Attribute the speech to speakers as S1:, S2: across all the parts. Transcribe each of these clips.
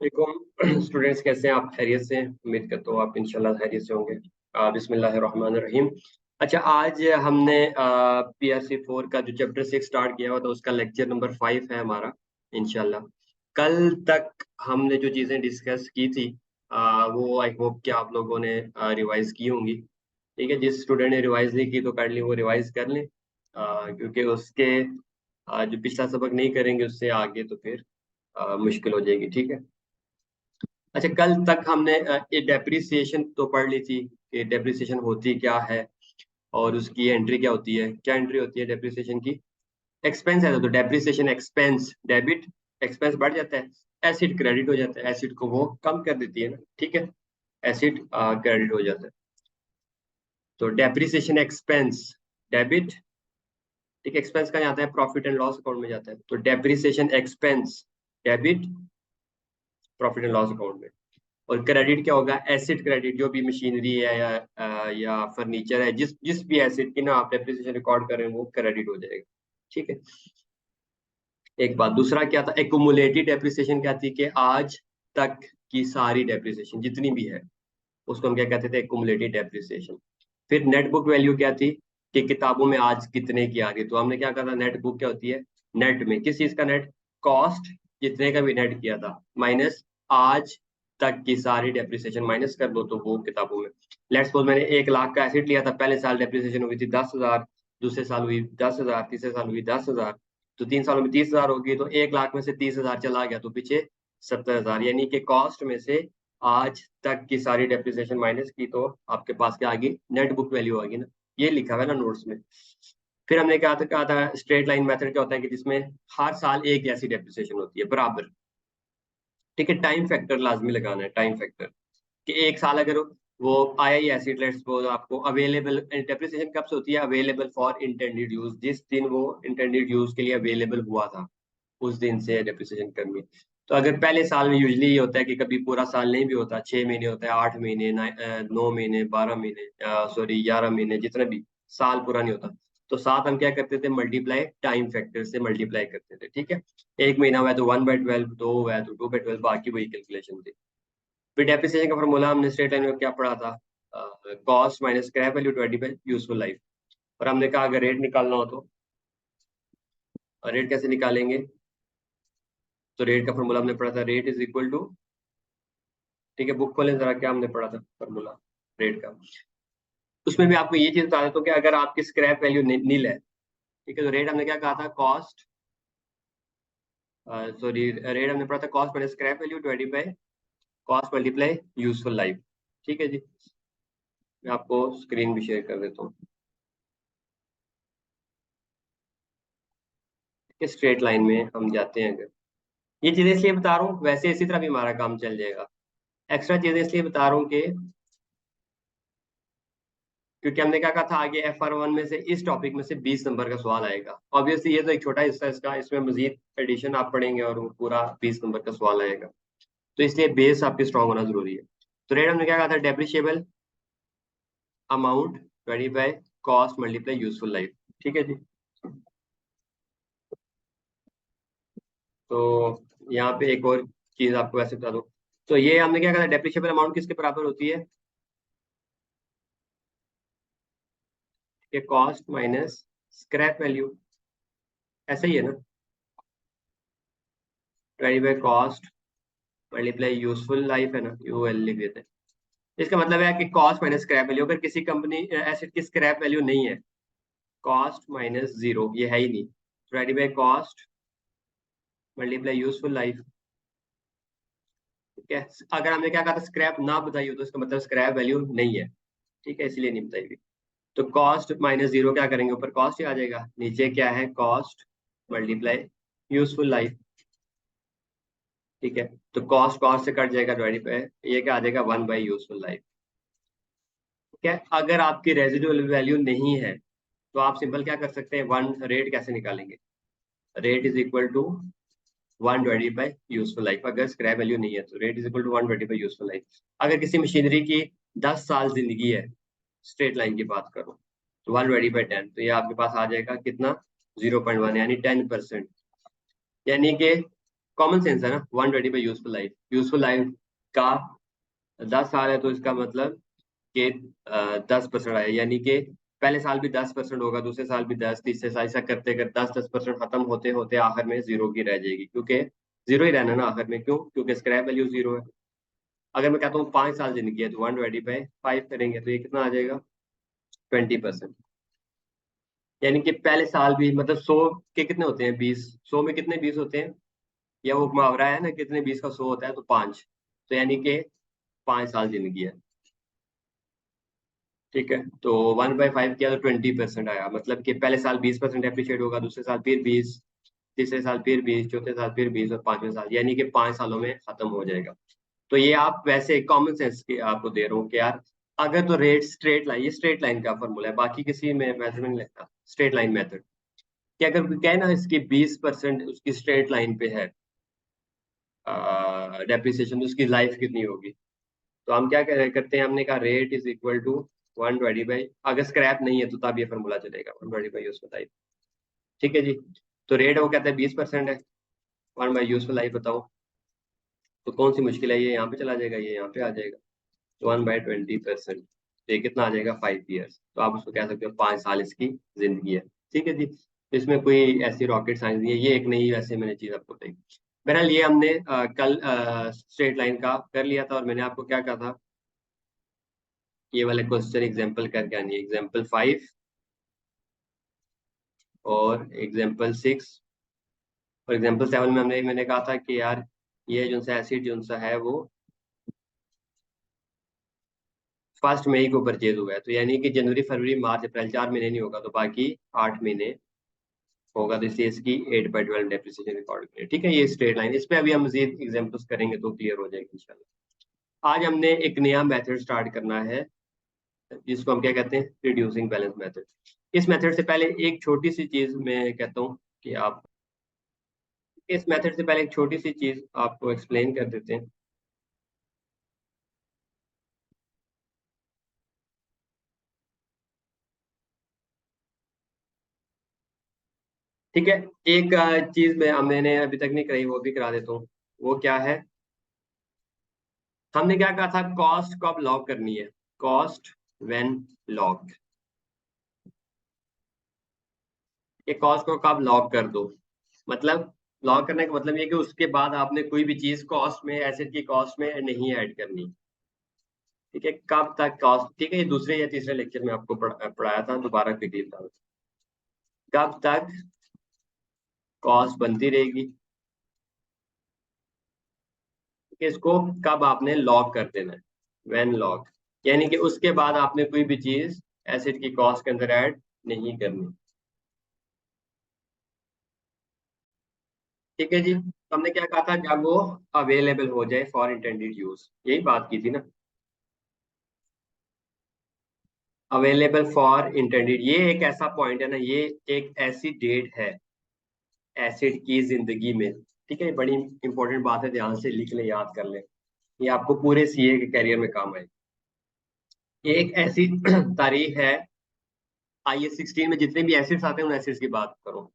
S1: वालेकुम स्टूडेंट्स, कैसे हैं आप? खैरियत से हैं? उम्मीद करता हूँ आप इंशाल्लाह खैरियत से होंगे। बिस्मिल्लाहिर्रहमानिर्रहीम। अच्छा, आज हमने PRC 4 का जो चैप्टर 6 स्टार्ट किया हुआ था उसका लेक्चर नंबर 5 है हमारा इंशाल्लाह। कल तक हमने जो चीज़ें डिस्कस की थी वो आई होप कि आप लोगों ने रिवाइज की होंगी। ठीक है, जिस स्टूडेंट ने रिवाइज नहीं की तो कर ली, वो रिवाइज कर लें। क्योंकि उसके जो पिछला सबक नहीं करेंगे उससे आगे तो फिर मुश्किल हो जाएगी। ठीक है। अच्छा, कल तक हमने ये डेप्रिसिएशन तो पढ़ ली थी कि डेप्रिसिएशन होती क्या है और उसकी एंट्री क्या होती है। क्या एंट्री होती है डेप्रिसिएशन की? एक्सपेंस है तो डेप्रिसिएशन एक्सपेंस डेबिट, एक्सपेंस बढ़ जाता है, एसिड क्रेडिट हो जाता है। एसिड को वो कम कर देती है ना। ठीक है, एसिड क्रेडिट हो जाता है। तो डेप्रिसिएशन एक्सपेंस डेबिट। ठीक है, एक्सपेंस कहाँ जाता है? प्रॉफिट एंड लॉस अकाउंट में जाता है। तो depreciation expense debit profit and loss account में। और क्रेडिट क्या होगा? एसिड क्रेडिट, जो भी मशीनरी है या फर्नीचर है, जिस जिस भी एसिड की ना आप डेप्रिसिएशन रिकॉर्ड करें वो क्रेडिट हो जाएगा। ठीक है, एक बात। दूसरा क्या था? एकुमुलेटेड डेप्रिसिएशन क्या थी? कि आज तक की सारी डेप्रिसिएशन जितनी भी है उसको हम क्या कहते थे? Accumulated depreciation. फिर नेट बुक वैल्यू क्या थी? कि किताबों में आज कितने की आ रही। तो हमने क्या कहा था? नेट बुक क्या होती है? नेट में किस चीज का नेट? कॉस्ट जितने का भी नेट किया था माइनस आज तक की सारी डेप्रिसिएशन माइनस कर दो तो वो किताबों में। लेट्स सपोज मैंने 1 लाख का एसेट लिया था, पहले साल डेप्रिसिएशन हुई थी 10,000, दूसरे साल हुई 10,000, तीसरे साल हुई 10,000, तो 3 सालों में 30,000 होगी। तो 1 लाख में से 30,000 चला गया तो पीछे 70,000, यानी कि कॉस्ट में से आज तक की सारी डेप्रिसिएशन माइनस की तो आपके पास क्या आ गई? नेट बुक वैल्यू आ गई ना। ये लिखा हुआ है ना नोट्स में। फिर हमने कहा था स्ट्रेट लाइन मेथड क्या होता है? कि जिसमें हर साल एक जैसी डेप्रिसिएशन होती है बराबर। ठीक है, टाइम फैक्टर लाजमी लगाना है। टाइम फैक्टर कि एक साल अगर वो आया ही एसिड, लेट्स सपोज आपको अवेलेबल डेप्रिसिएशन कब से होती है? अवेलेबल फॉर इंटेंडेड यूज, जिस दिन वो इंटेंडेड यूज के लिए अवेलेबल हुआ था उस दिन से डेप्रिसिएशन करनी है। तो अगर पहले साल में यूजली ये होता है कि कभी पूरा साल नहीं भी होता, 6 महीने होता है, 8 महीने, 9 महीने, 12 महीने, सॉरी 11 महीने, जितना भी साल पूरा नहीं होता, तो साथ हम क्या करते थे? मल्टीप्लाई टाइम फैक्टर से मल्टीप्लाई करते थे। ठीक है, 1 महीना हुआ है तो 1/12, 2 हुआ है तो 2/12, बाकी वही कैलकुलेशन थी। फिर डेप्रिसिएशन का फॉर्मूला हमने स्ट्रेट लाइन में क्या पढ़ा था? Cost minus scrap value divided bye useful life. और हमने कहा अगर रेट निकालना हो तो रेट कैसे निकालेंगे? तो रेट का फॉर्मूला हमने पढ़ा था, रेट इज इक्वल टू। ठीक है, बुक खोलें जरा, क्या हमने पढ़ा था फॉर्मूला रेट का? उसमें भी आपको ये चीज बता देता हूँ कि अगर आपकी स्क्रैप वैल्यू नील है, ठीक है, तो रेट हमने क्या कहा था? कॉस्ट, सॉरी, रेट हमने पढ़ा था cost minus scrap value divided by cost multiply useful life. ठीक है जी, मैं आपको स्क्रीन भी शेयर कर देता हूँ। स्ट्रेट लाइन में हम जाते हैं। अगर ये चीजें इसलिए बता रहा हूँ, वैसे इसी तरह भी हमारा काम चल जाएगा। एक्स्ट्रा चीजें इसलिए बता रहा हूँ कि क्योंकि हमने क्या कहा था? आगे FR1 में से इस टॉपिक में से 20 नंबर का सवाल आएगा। ऑब्वियसली ये तो एक छोटा हिस्सा है इसका, इसमें मजीद एडिशन आप पढ़ेंगे और वो पूरा 20 नंबर का सवाल आएगा। तो इसलिए बेस आपकी स्ट्रांग होना जरूरी है। तो रेट हमने क्या कहा था? Depreciable amount divided by cost multiply useful life. ठीक है जी। तो यहाँ पे एक और चीज आपको वैसे बता दूं, तो ये हमने क्या कहा था? डेप्रिशिएबल अमाउंट किसके बराबर होती है? कि कॉस्ट माइनस स्क्रैप वैल्यू, ऐसा ही है ना? Divided by cost multiply useful life, है ना? यूएल लिख देते हैं। इसका मतलब है कि कॉस्ट माइनस स्क्रैप वैल्यू, अगर किसी कंपनी एसेट की स्क्रैप वैल्यू नहीं है, कॉस्ट माइनस जीरो, ये है ही नहीं, divided by cost multiply useful life. ठीक है, अगर हमने क्या कहा था? स्क्रैप ना बताई हो तो इसका मतलब स्क्रैप वैल्यू नहीं है। ठीक है, इसलिए नहीं बताई हुई। तो कॉस्ट माइनस जीरो क्या करेंगे? ऊपर कॉस्ट ही आ जाएगा, नीचे क्या है? Cost multiply useful life. ठीक है, तो कॉस्ट कॉस्ट से कट जाएगा, डिवाइडेड बाय ये क्या आ जाएगा? 1/, यूजफुल लाइफ। ठीक है, अगर आपकी रेजिडुअल वैल्यू नहीं है तो आप सिंपल क्या कर सकते हैं? वन रेट कैसे निकालेंगे? Rate is equal to 1/, useful life. अगर स्क्रैप वैल्यू नहीं है तो rate is equal to 1/, useful life. अगर किसी मशीनरी की 10 साल जिंदगी है, स्ट्रेट लाइन की बात करो, तो 1/10, तो ये आपके पास आ जाएगा कितना? 0.1, यानी 10%। यानी कि कॉमन सेंस है ना, 120 by useful life, useful life का 10 साल है तो इसका मतलब कि 10% आया, यानी कि पहले साल भी 10% होगा, दूसरे साल भी 10, तीसरे साल ऐसा करते करते 10% खत्म होते होते आखिर में जीरो की रह जाएगी, क्योंकि जीरो ही रहना ना आखिर में, क्यों? क्योंकि स्क्रैप वैल्यू जीरो है। अगर मैं कहता हूँ 5 साल जिंदगी है तो 120/5 करेंगे तो ये कितना आ जाएगा? 20%। यानी कि पहले साल भी मतलब 100 के कितने होते हैं? 20। 100 में कितने 20 होते हैं? या वो मुहावरा है ना, कितने 20 का 100 होता है तो 5। तो यानी कि 5 साल जिंदगी है। ठीक है, तो 1/5 किया तो 20% आया, मतलब कि पहले साल 20% एप्रिशिएट होगा, दूसरे साल फिर 20, तीसरे साल फिर 20, चौथे साल फिर 20 और 5वें साल, यानी कि 5 सालों में खत्म हो जाएगा। तो ये आप वैसे कॉमन सेंस की आपको दे रहा हूँ कि यार अगर तो रेट स्ट्रेट लाइन, ये स्ट्रेट लाइन का फॉर्मूला है, बाकी किसी में मेथड में नहीं लगता, स्ट्रेट लाइन मेथड। कि अगर कोई कहे ना इसकी 20% उसकी स्ट्रेट लाइन पे है डेप्रिसिएशन, तो उसकी लाइफ कितनी होगी? तो हम क्या करते हैं, हमने कहा rate is equal to 120 by, अगर स्क्रैप नहीं है तो तब ये फॉर्मूला चलेगा, 120 बाई यूजफुल लाइफ। ठीक है जी। तो रेट वो कहते हैं 20% है, 1/यूजफुल लाइफ बताओ, तो कौन सी मुश्किल है? ये यहाँ पे चला जाएगा, ये यहाँ पे आ जाएगा, 1/20%, तो ये कितना आ जाएगा? 5 ईयर्स। तो आप उसको कह सकते हो 5 साल इसकी जिंदगी है। ठीक है जी, तो इसमें कोई ऐसी रॉकेट साइंस नहीं है, ये एक नई वैसे मैंने चीज आपको बताई। बहरहाल ये हमने कल स्ट्रेट लाइन का कर लिया था, और मैंने आपको क्या कहा था, ये वाले क्वेश्चन एग्जाम्पल करके आनी है, एग्जाम्पल 5 और एग्जाम्पल 6 और एग्जाम्पल 7 में मैंने कहा था कि यार ये जो सा एसिड जो सा है वो 1 मई को परचेज हुआ है, तो यानी कि जनवरी फरवरी मार्च अप्रैल 4 महीने नहीं होगा, तो बाकी 8 महीने होगा, तो इसलिए इसकी 8/12 डेप्रिसिएशन रिकॉर्ड करें। ठीक है, ये स्ट्रेट लाइन, इस पे अभी हम मजीद एग्जाम्पल्स करेंगे तो क्लियर हो जाएगी इंशाल्लाह। आज हमने एक नया मेथड स्टार्ट करना है, जिसको हम क्या कहते हैं, रिड्यूसिंग बैलेंस मेथड। इस मेथड से पहले एक छोटी सी चीज मैं कहता हूँ कि आप, इस मेथड से पहले एक छोटी सी चीज आपको एक्सप्लेन कर देते हैं। ठीक है, एक चीज मैंने अभी तक नहीं कराई, वो भी करा देता हूँ। वो क्या है, हमने क्या कहा था, कॉस्ट कब लॉग करनी है? Cost when logged. ये कॉस्ट को कब लॉग कर दो, मतलब लॉग करने का मतलब ये कि उसके बाद आपने कोई भी चीज कॉस्ट में, एसेट की कॉस्ट में नहीं ऐड करनी। ठीक है, कब तक कॉस्ट, ठीक है, ये दूसरे या तीसरे लेक्चर में आपको पढ़ाया था, दोबारा क्विकली बता दूं। कब तक कॉस्ट बनती रहेगी, कि इसको कब आपने लॉग कर देना है, व्हेन लॉग, यानी कि उसके बाद आपने कोई भी चीज एसेट की कॉस्ट के अंदर ऐड नहीं करनी। ठीक है जी, तो हमने क्या कहा था, जब वो अवेलेबल हो जाए फॉर इंटेंडेड यूज, यही बात की थी ना, अवेलेबल फॉर इंटेंडेड, ये एक ऐसा पॉइंट है ना, ये एक ऐसी डेट है एसिड की जिंदगी में। ठीक है, बड़ी इंपॉर्टेंट बात है, ध्यान से लिख ले, याद कर ले, ये आपको पूरे सीए के करियर में काम आए। ये एक ऐसी तारीख है, IS 16 में जितने भी एसिड्स आते हैं उन एसिड्स की बात करो,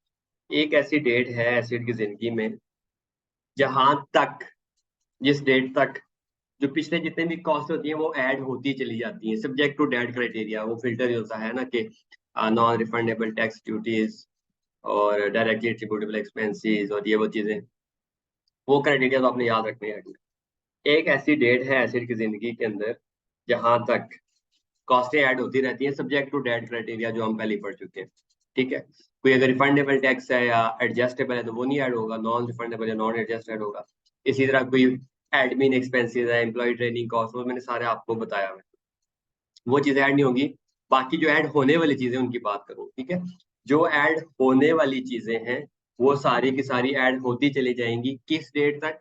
S1: एक ऐसी डेट है एसिड की जिंदगी में जहां तक, जिस डेट तक जो पिछले जितने भी कॉस्ट होती है वो ऐड होती चली जाती है, सब्जेक्ट टू डेट क्राइटेरिया, वो फिल्टर ही होता है ना कि नॉन रिफंडेबल टैक्स ड्यूटीज और डायरेक्टली एट्रीब्यूटेबल एक्सपेंसेस और ये वो चीजें, वो क्राइटेरिया तो आपने याद रखने हैं। एक ऐसी डेट है एसिड की जिंदगी के अंदर जहां तक कॉस्टें ऐड होती रहती हैं, सब्जेक्ट टू डेट क्राइटेरिया जो हम पहले ही पढ़ चुके हैं। ठीक है, कोई अगर रिफंडेबल टैक्स है या एडजस्टेबल है तो वो नहीं ऐड होगा, नॉन रिफंडेबल या नॉन एडजस्ट ऐड होगा। इसी तरह कोई एडमिन एक्सपेंसेस है, एम्प्लॉय ट्रेनिंग कॉस्ट, वो मैंने सारे आपको बताया हुआ है, वो चीजें ऐड नहीं होगी। बाकी जो ऐड होने वाली चीजें उनकी बात करूँ, ठीक है, जो ऐड होने वाली चीजें हैं वो सारी की सारी ऐड होती चली जाएंगी, किस डेट तक?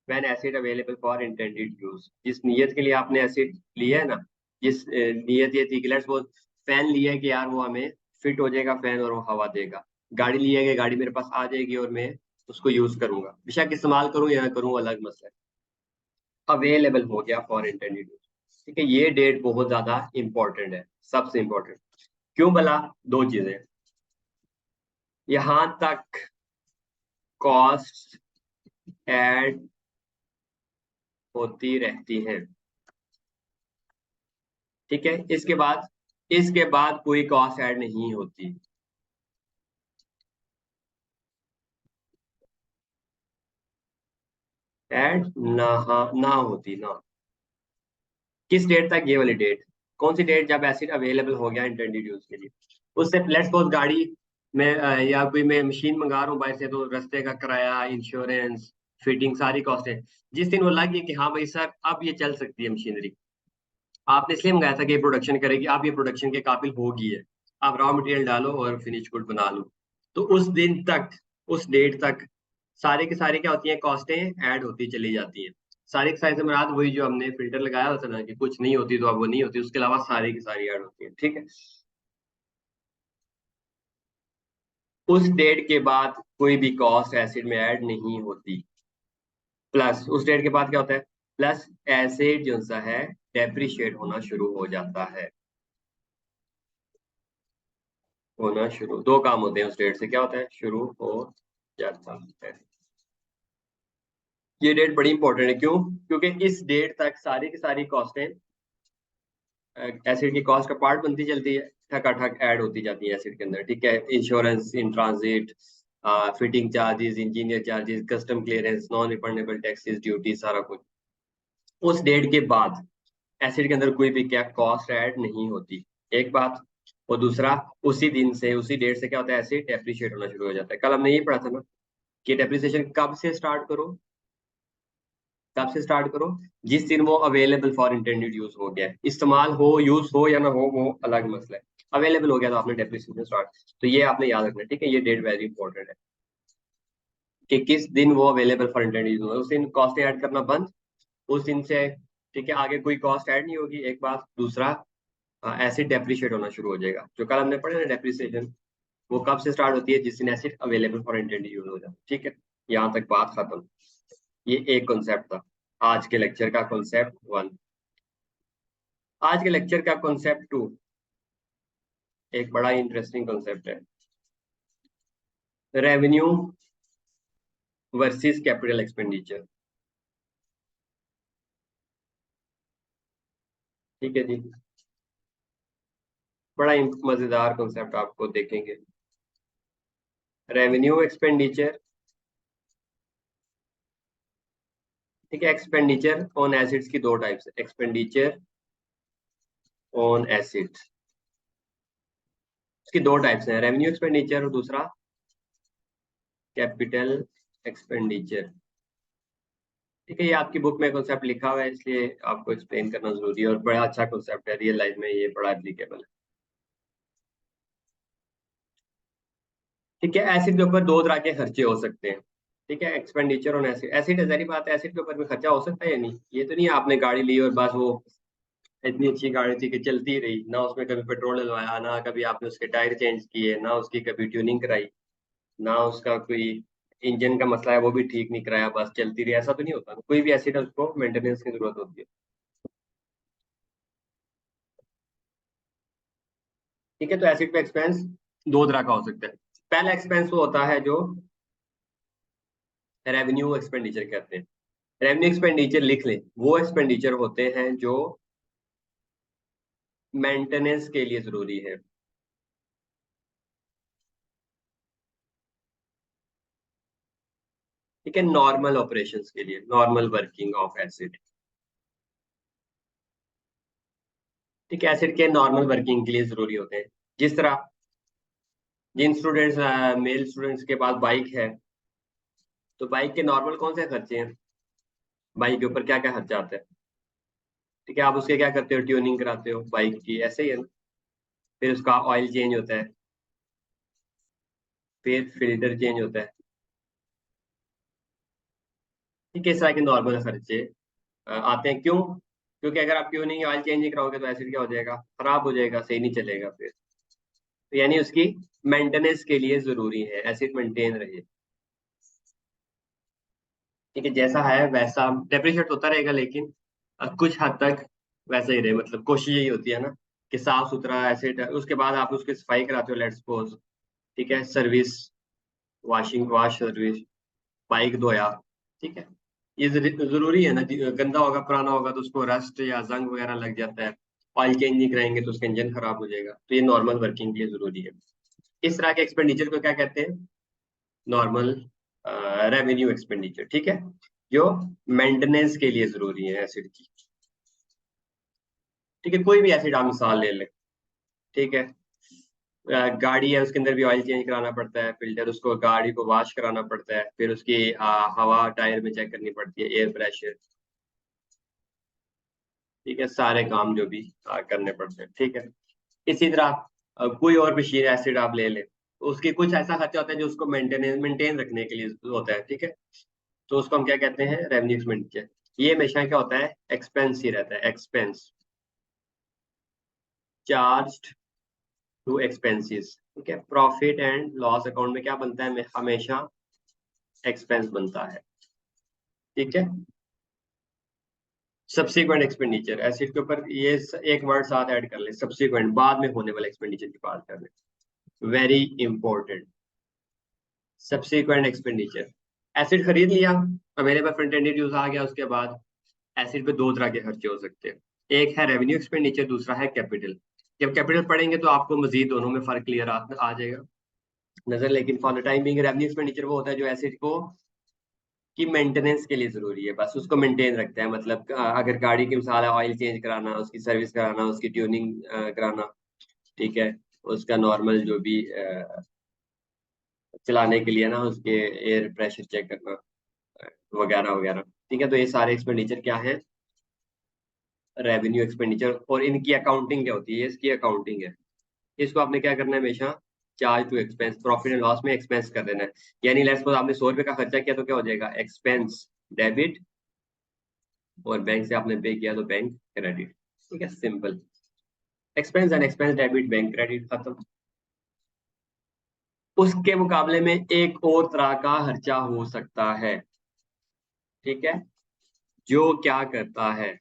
S1: When acid available for intended use, जिस नीयत के लिए आपने एसिड लिया है ना, जिस नीयत ये थी कि लेट्स सपोज फैन लिया है कि यार वो हमें फिट हो जाएगा फैन और वो हवा देगा, गाड़ी लिया है कि गाड़ी मेरे पास आ जाएगी और मैं उसको यूज करूंगा, बेशक इस्तेमाल करूं या ना करूं अलग मसला है, अवेलेबल हो गया फॉर इंटेंडेड यूज। ठीक है, ये डेट बहुत ज्यादा इंपॉर्टेंट है, सबसे इंपॉर्टेंट। क्यों भला? दो चीजें, यहां तक कॉस्ट ऐड होती रहती हैं। ठीक है, इसके बाद कोई कॉस्ट ऐड नहीं होती। ऐड ना, ना होती ना। किस डेट तक? ये वाली डेट। कौन सी डेट? जब एसिड अवेलेबल हो गया इंटेंडेड यूज के लिए। उससे लेट्स सपोज गाड़ी में या कोई मैं मशीन मंगा रहा हूँ बाहर से, तो रास्ते का किराया, इंश्योरेंस, फिटिंग, सारी कॉस्ट है। जिस दिन वो लगी कि हाँ भाई सर अब ये चल सकती है मशीनरी, आपने इसलिए मंगाया था कि ये प्रोडक्शन करेगी, अब ये प्रोडक्शन के काबिल होगी है, आप रॉ मटेरियल डालो और फिनिश गुड बना लो, तो उस दिन तक, उस डेट तक सारे के सारे क्या होती हैं, कॉस्टें ऐड होती चली जाती हैं। सारी की सारी से मुराद वही जो हमने फिल्टर लगाया होता ना कि कुछ नहीं होती तो अब वो नहीं होती, उसके अलावा सारी की सारी ऐड होती है। ठीक है, उस डेट के बाद कोई भी कॉस्ट एसिड में ऐड नहीं होती। प्लस उस डेट के बाद क्या होता है, प्लस एसिड जो सा है डेप्रिशिएट होना शुरू हो जाता है। होना शुरू, दो काम होते हैं उस डेट से, क्या होता है, शुरू हो जाता है। ये डेट बड़ी इंपॉर्टेंट है, क्यों? क्योंकि इस डेट तक सारी की सारी कॉस्टें एसिड की कॉस्ट का पार्ट बनती चलती है, ठक ऐड होती जाती है एसिड के अंदर। ठीक है, insurance in transit, fitting charges, engineer charges, custom clearance, non refundable taxes, duty, सारा कुछ उस डेट के बाद एसिड के अंदर कोई भी क्या कॉस्ट ऐड नहीं होती। एक बात। और दूसरा, उसी दिन से, उसी डेट से क्या होता है, एसिड डेप्रिशिएट होना शुरू हो जाता है। कल हमने ये पढ़ा था ना कि डेप्रिसिएशन कब से स्टार्ट करो, कब से स्टार्ट करो, जिस दिन वो अवेलेबल फॉर इंटेंडेड यूज हो गया है। इस्तेमाल हो, यूज हो या ना हो, वो अलग मसला है। अवेलेबल हो गया तो आपने डेप्रिसिएशन स्टार्ट, तो ये आपने याद रखना है। ठीक है, ये डेट वेरी इंपॉर्टेंट है कि किस दिन वो अवेलेबल फॉर इंटेंडेड यूज होगा, उस दिन कॉस्ट ऐड करना बंद, उस दिन से। ठीक है, आगे कोई कॉस्ट ऐड नहीं होगी, एक बात। दूसरा, एसिड डेप्रिशिएट होना शुरू हो जाएगा। जो कल हमने पढ़ा ना डेप्रिसिएशन, वो कब से स्टार्ट होती है, जिस दिन acid available for intended use हो जाए। ठीक है, यहाँ तक बात खत्म। ये एक कॉन्सेप्ट था आज के लेक्चर का, कॉन्सेप्ट वन। आज के लेक्चर का कॉन्सेप्ट टू एक बड़ा इंटरेस्टिंग कॉन्सेप्ट है, रेवेन्यू वर्सेस कैपिटल एक्सपेंडिचर। ठीक है जी, बड़ा मजेदार कॉन्सेप्ट आपको देखेंगे। रेवेन्यू एक्सपेंडिचर, ठीक है, एक्सपेंडिचर ऑन एसिड्स की दो टाइप्स है, एक्सपेंडिचर ऑन एसिड्स, इसकी दो टाइप्स हैं, रेवेन्यू एक्सपेंडिचर और दूसरा कैपिटल एक्सपेंडिचर। ठीक है, ये आपकी बुक में कॉन्सेप्ट लिखा हुआ है, इसलिए आपको एक्सप्लेन करना जरूरी है, और बड़ा अच्छा कॉन्सेप्ट है, रियल लाइफ में ये बड़ा एप्लीकेबल है। ठीक है, एसिड के ऊपर दो तरह के खर्चे हो सकते हैं। ठीक है, एक्सपेंडिचर ऑन एसिड, एसिड है सारी बात है, एसिड के ऊपर भी खर्चा हो सकता है या नहीं, ये तो नहीं है आपने गाड़ी ली और बस वो इतनी अच्छी गाड़ी थी कि चलती रही, ना उसमें कभी पेट्रोल डलवाया, ना कभी आपने उसके टायर चेंज किए, ना उसकी कभी ट्यूनिंग कराई, ना उसका कोई इंजन का मसला है वो भी ठीक नहीं कराया, बस चलती रही, ऐसा तो नहीं होता। कोई भी एसिड है उसको मेंटेनेंस की जरूरत होती है। ठीक है, तो एसिड पे एक्सपेंस दो तरह का हो सकता है। पहला एक्सपेंस वो होता है जो रेवेन्यू एक्सपेंडिचर कहते हैं। रेवेन्यू एक्सपेंडिचर लिख लें, वो एक्सपेंडिचर होते हैं जो मेंटेनेंस के लिए जरूरी है। ठीक है, नॉर्मल ऑपरेशंस के लिए, नॉर्मल वर्किंग ऑफ एसिड। ठीक है, एसिड के नॉर्मल वर्किंग के लिए जरूरी होते हैं। जिस तरह जिन स्टूडेंट्स, मेल स्टूडेंट्स के पास बाइक है, तो बाइक के नॉर्मल कौन से खर्चे हैं, बाइक के ऊपर क्या क्या खर्चा आता है। ठीक है, आप उसके क्या करते हो, ट्यूनिंग कराते हो बाइक की, ऐसे ही है ना। फिर उसका ऑयल चेंज होता है, फिर फिल्टर चेंज होता है। ठीक है, इस तरह के नॉर्मल खर्चे आते हैं। क्यों? क्योंकि अगर आप ट्यूनिंग ऑयल चेंज नहीं कराओगे तो एसिड क्या हो जाएगा, खराब हो जाएगा, सही नहीं चलेगा फिर। तो यानी उसकी मेंटेनेंस के लिए जरूरी है एसिड मेंटेन रहे। ठीक है, जैसा है वैसा डेप्रिशिएट होता रहेगा, लेकिन कुछ हद तक वैसा ही रहे, मतलब कोशिश यही होती है ना कि साफ सुथरा एसिड, उसके बाद आप उसकी सफाई कराते हो, लेट्स सपोज। ठीक है, service, washing, wash service, bike धोया, ठीक है, ये जरूरी है ना, गंदा होगा पुराना होगा तो उसको रस्ट या जंग वगैरह लग जाता है, ऑयल चेंज नहीं कराएंगे तो उसका इंजन खराब हो जाएगा, तो ये नॉर्मल वर्किंग के लिए जरूरी है। इस तरह के एक्सपेंडिचर को क्या कहते हैं? नॉर्मल रेवेन्यू एक्सपेंडिचर, ठीक है, जो मेंटेनेंस के लिए जरूरी है एसिड की। ठीक है, कोई भी एसिड आप मिसाल ले लें, ठीक है, गाड़ी है उसके अंदर भी ऑयल चेंज कराना पड़ता है, फिल्टर, उसको गाड़ी को वॉश कराना पड़ता है, फिर उसकी हवा टायर में चेक करनी पड़ती है, एयर प्रेशर, ठीक है, सारे काम जो भी करने पड़ते हैं, ठीक है। इसी तरह कोई और मशीन एसिड आप ले लें, तो उसकी कुछ ऐसा खर्चा होता है जो उसको मेंटेन रखने के लिए होता है, ठीक है, तो उसको हम क्या कहते हैं? Revenue expenditure. ये हमेशा क्या होता है? एक्सपेंस ही रहता है, एक्सपेंस, चार्ज्ड टू एक्सपेंसेस, ठीक है। प्रॉफिट एंड लॉस अकाउंट में क्या बनता है? हमेशा एक्सपेंस बनता है, ठीक है। सब्सिक्वेंट एक्सपेंडिचर, एसिड के ऊपर ये एक वर्ड साथ ऐड कर ले, सब्सिक्वेंट, बाद में होने वाले एक्सपेंडिचर की बात कर ले, very important. Subsequent expenditure, acid खरीद लिया, अब मेरे पास फ्रंट एंडेड यूज आ गया, उसके बाद एसिड पे दो तरह के खर्चे हो सकते हैं, एक है रेवेन्यू एक्सपेंडिचर, दूसरा है कैपिटल। जब कैपिटल पढ़ेंगे तो आपको मजीद दोनों में फर्क क्लियर आ जाएगा नजर, लेकिन for the time being revenue expenditure वो होता है जो एसिड को की मेंटेनेंस के लिए जरूरी है, बस उसको मेंटेन रखता है, मतलब अगर गाड़ी की मिसाल है, ऑयल चेंज कराना, उसकी सर्विस कराना, उसकी ट्यूनिंग कराना, ठीक है, उसका नॉर्मल जो भी चलाने के लिए ना, उसके एयर प्रेशर चेक करना वगैरह वगैरह, ठीक है, तो ये सारे एक्सपेंडिचर क्या है? Revenue expenditure. और इनकी अकाउंटिंग क्या होती है? ये इसकी अकाउंटिंग है, इसको आपने क्या करना है? हमेशा charge to expense, profit and loss में एक्सपेंस कर देना है। यानी लेट्स सपोज आपने 100 रुपए का खर्चा किया तो क्या हो जाएगा? एक्सपेंस डेबिट, और बैंक से आपने पे किया तो बैंक क्रेडिट, ठीक है, simple. Expense and expense debit, bank credit, खत्म। उसके मुकाबले में एक और तरह का खर्चा हो सकता है, ठीक है, जो क्या करता है?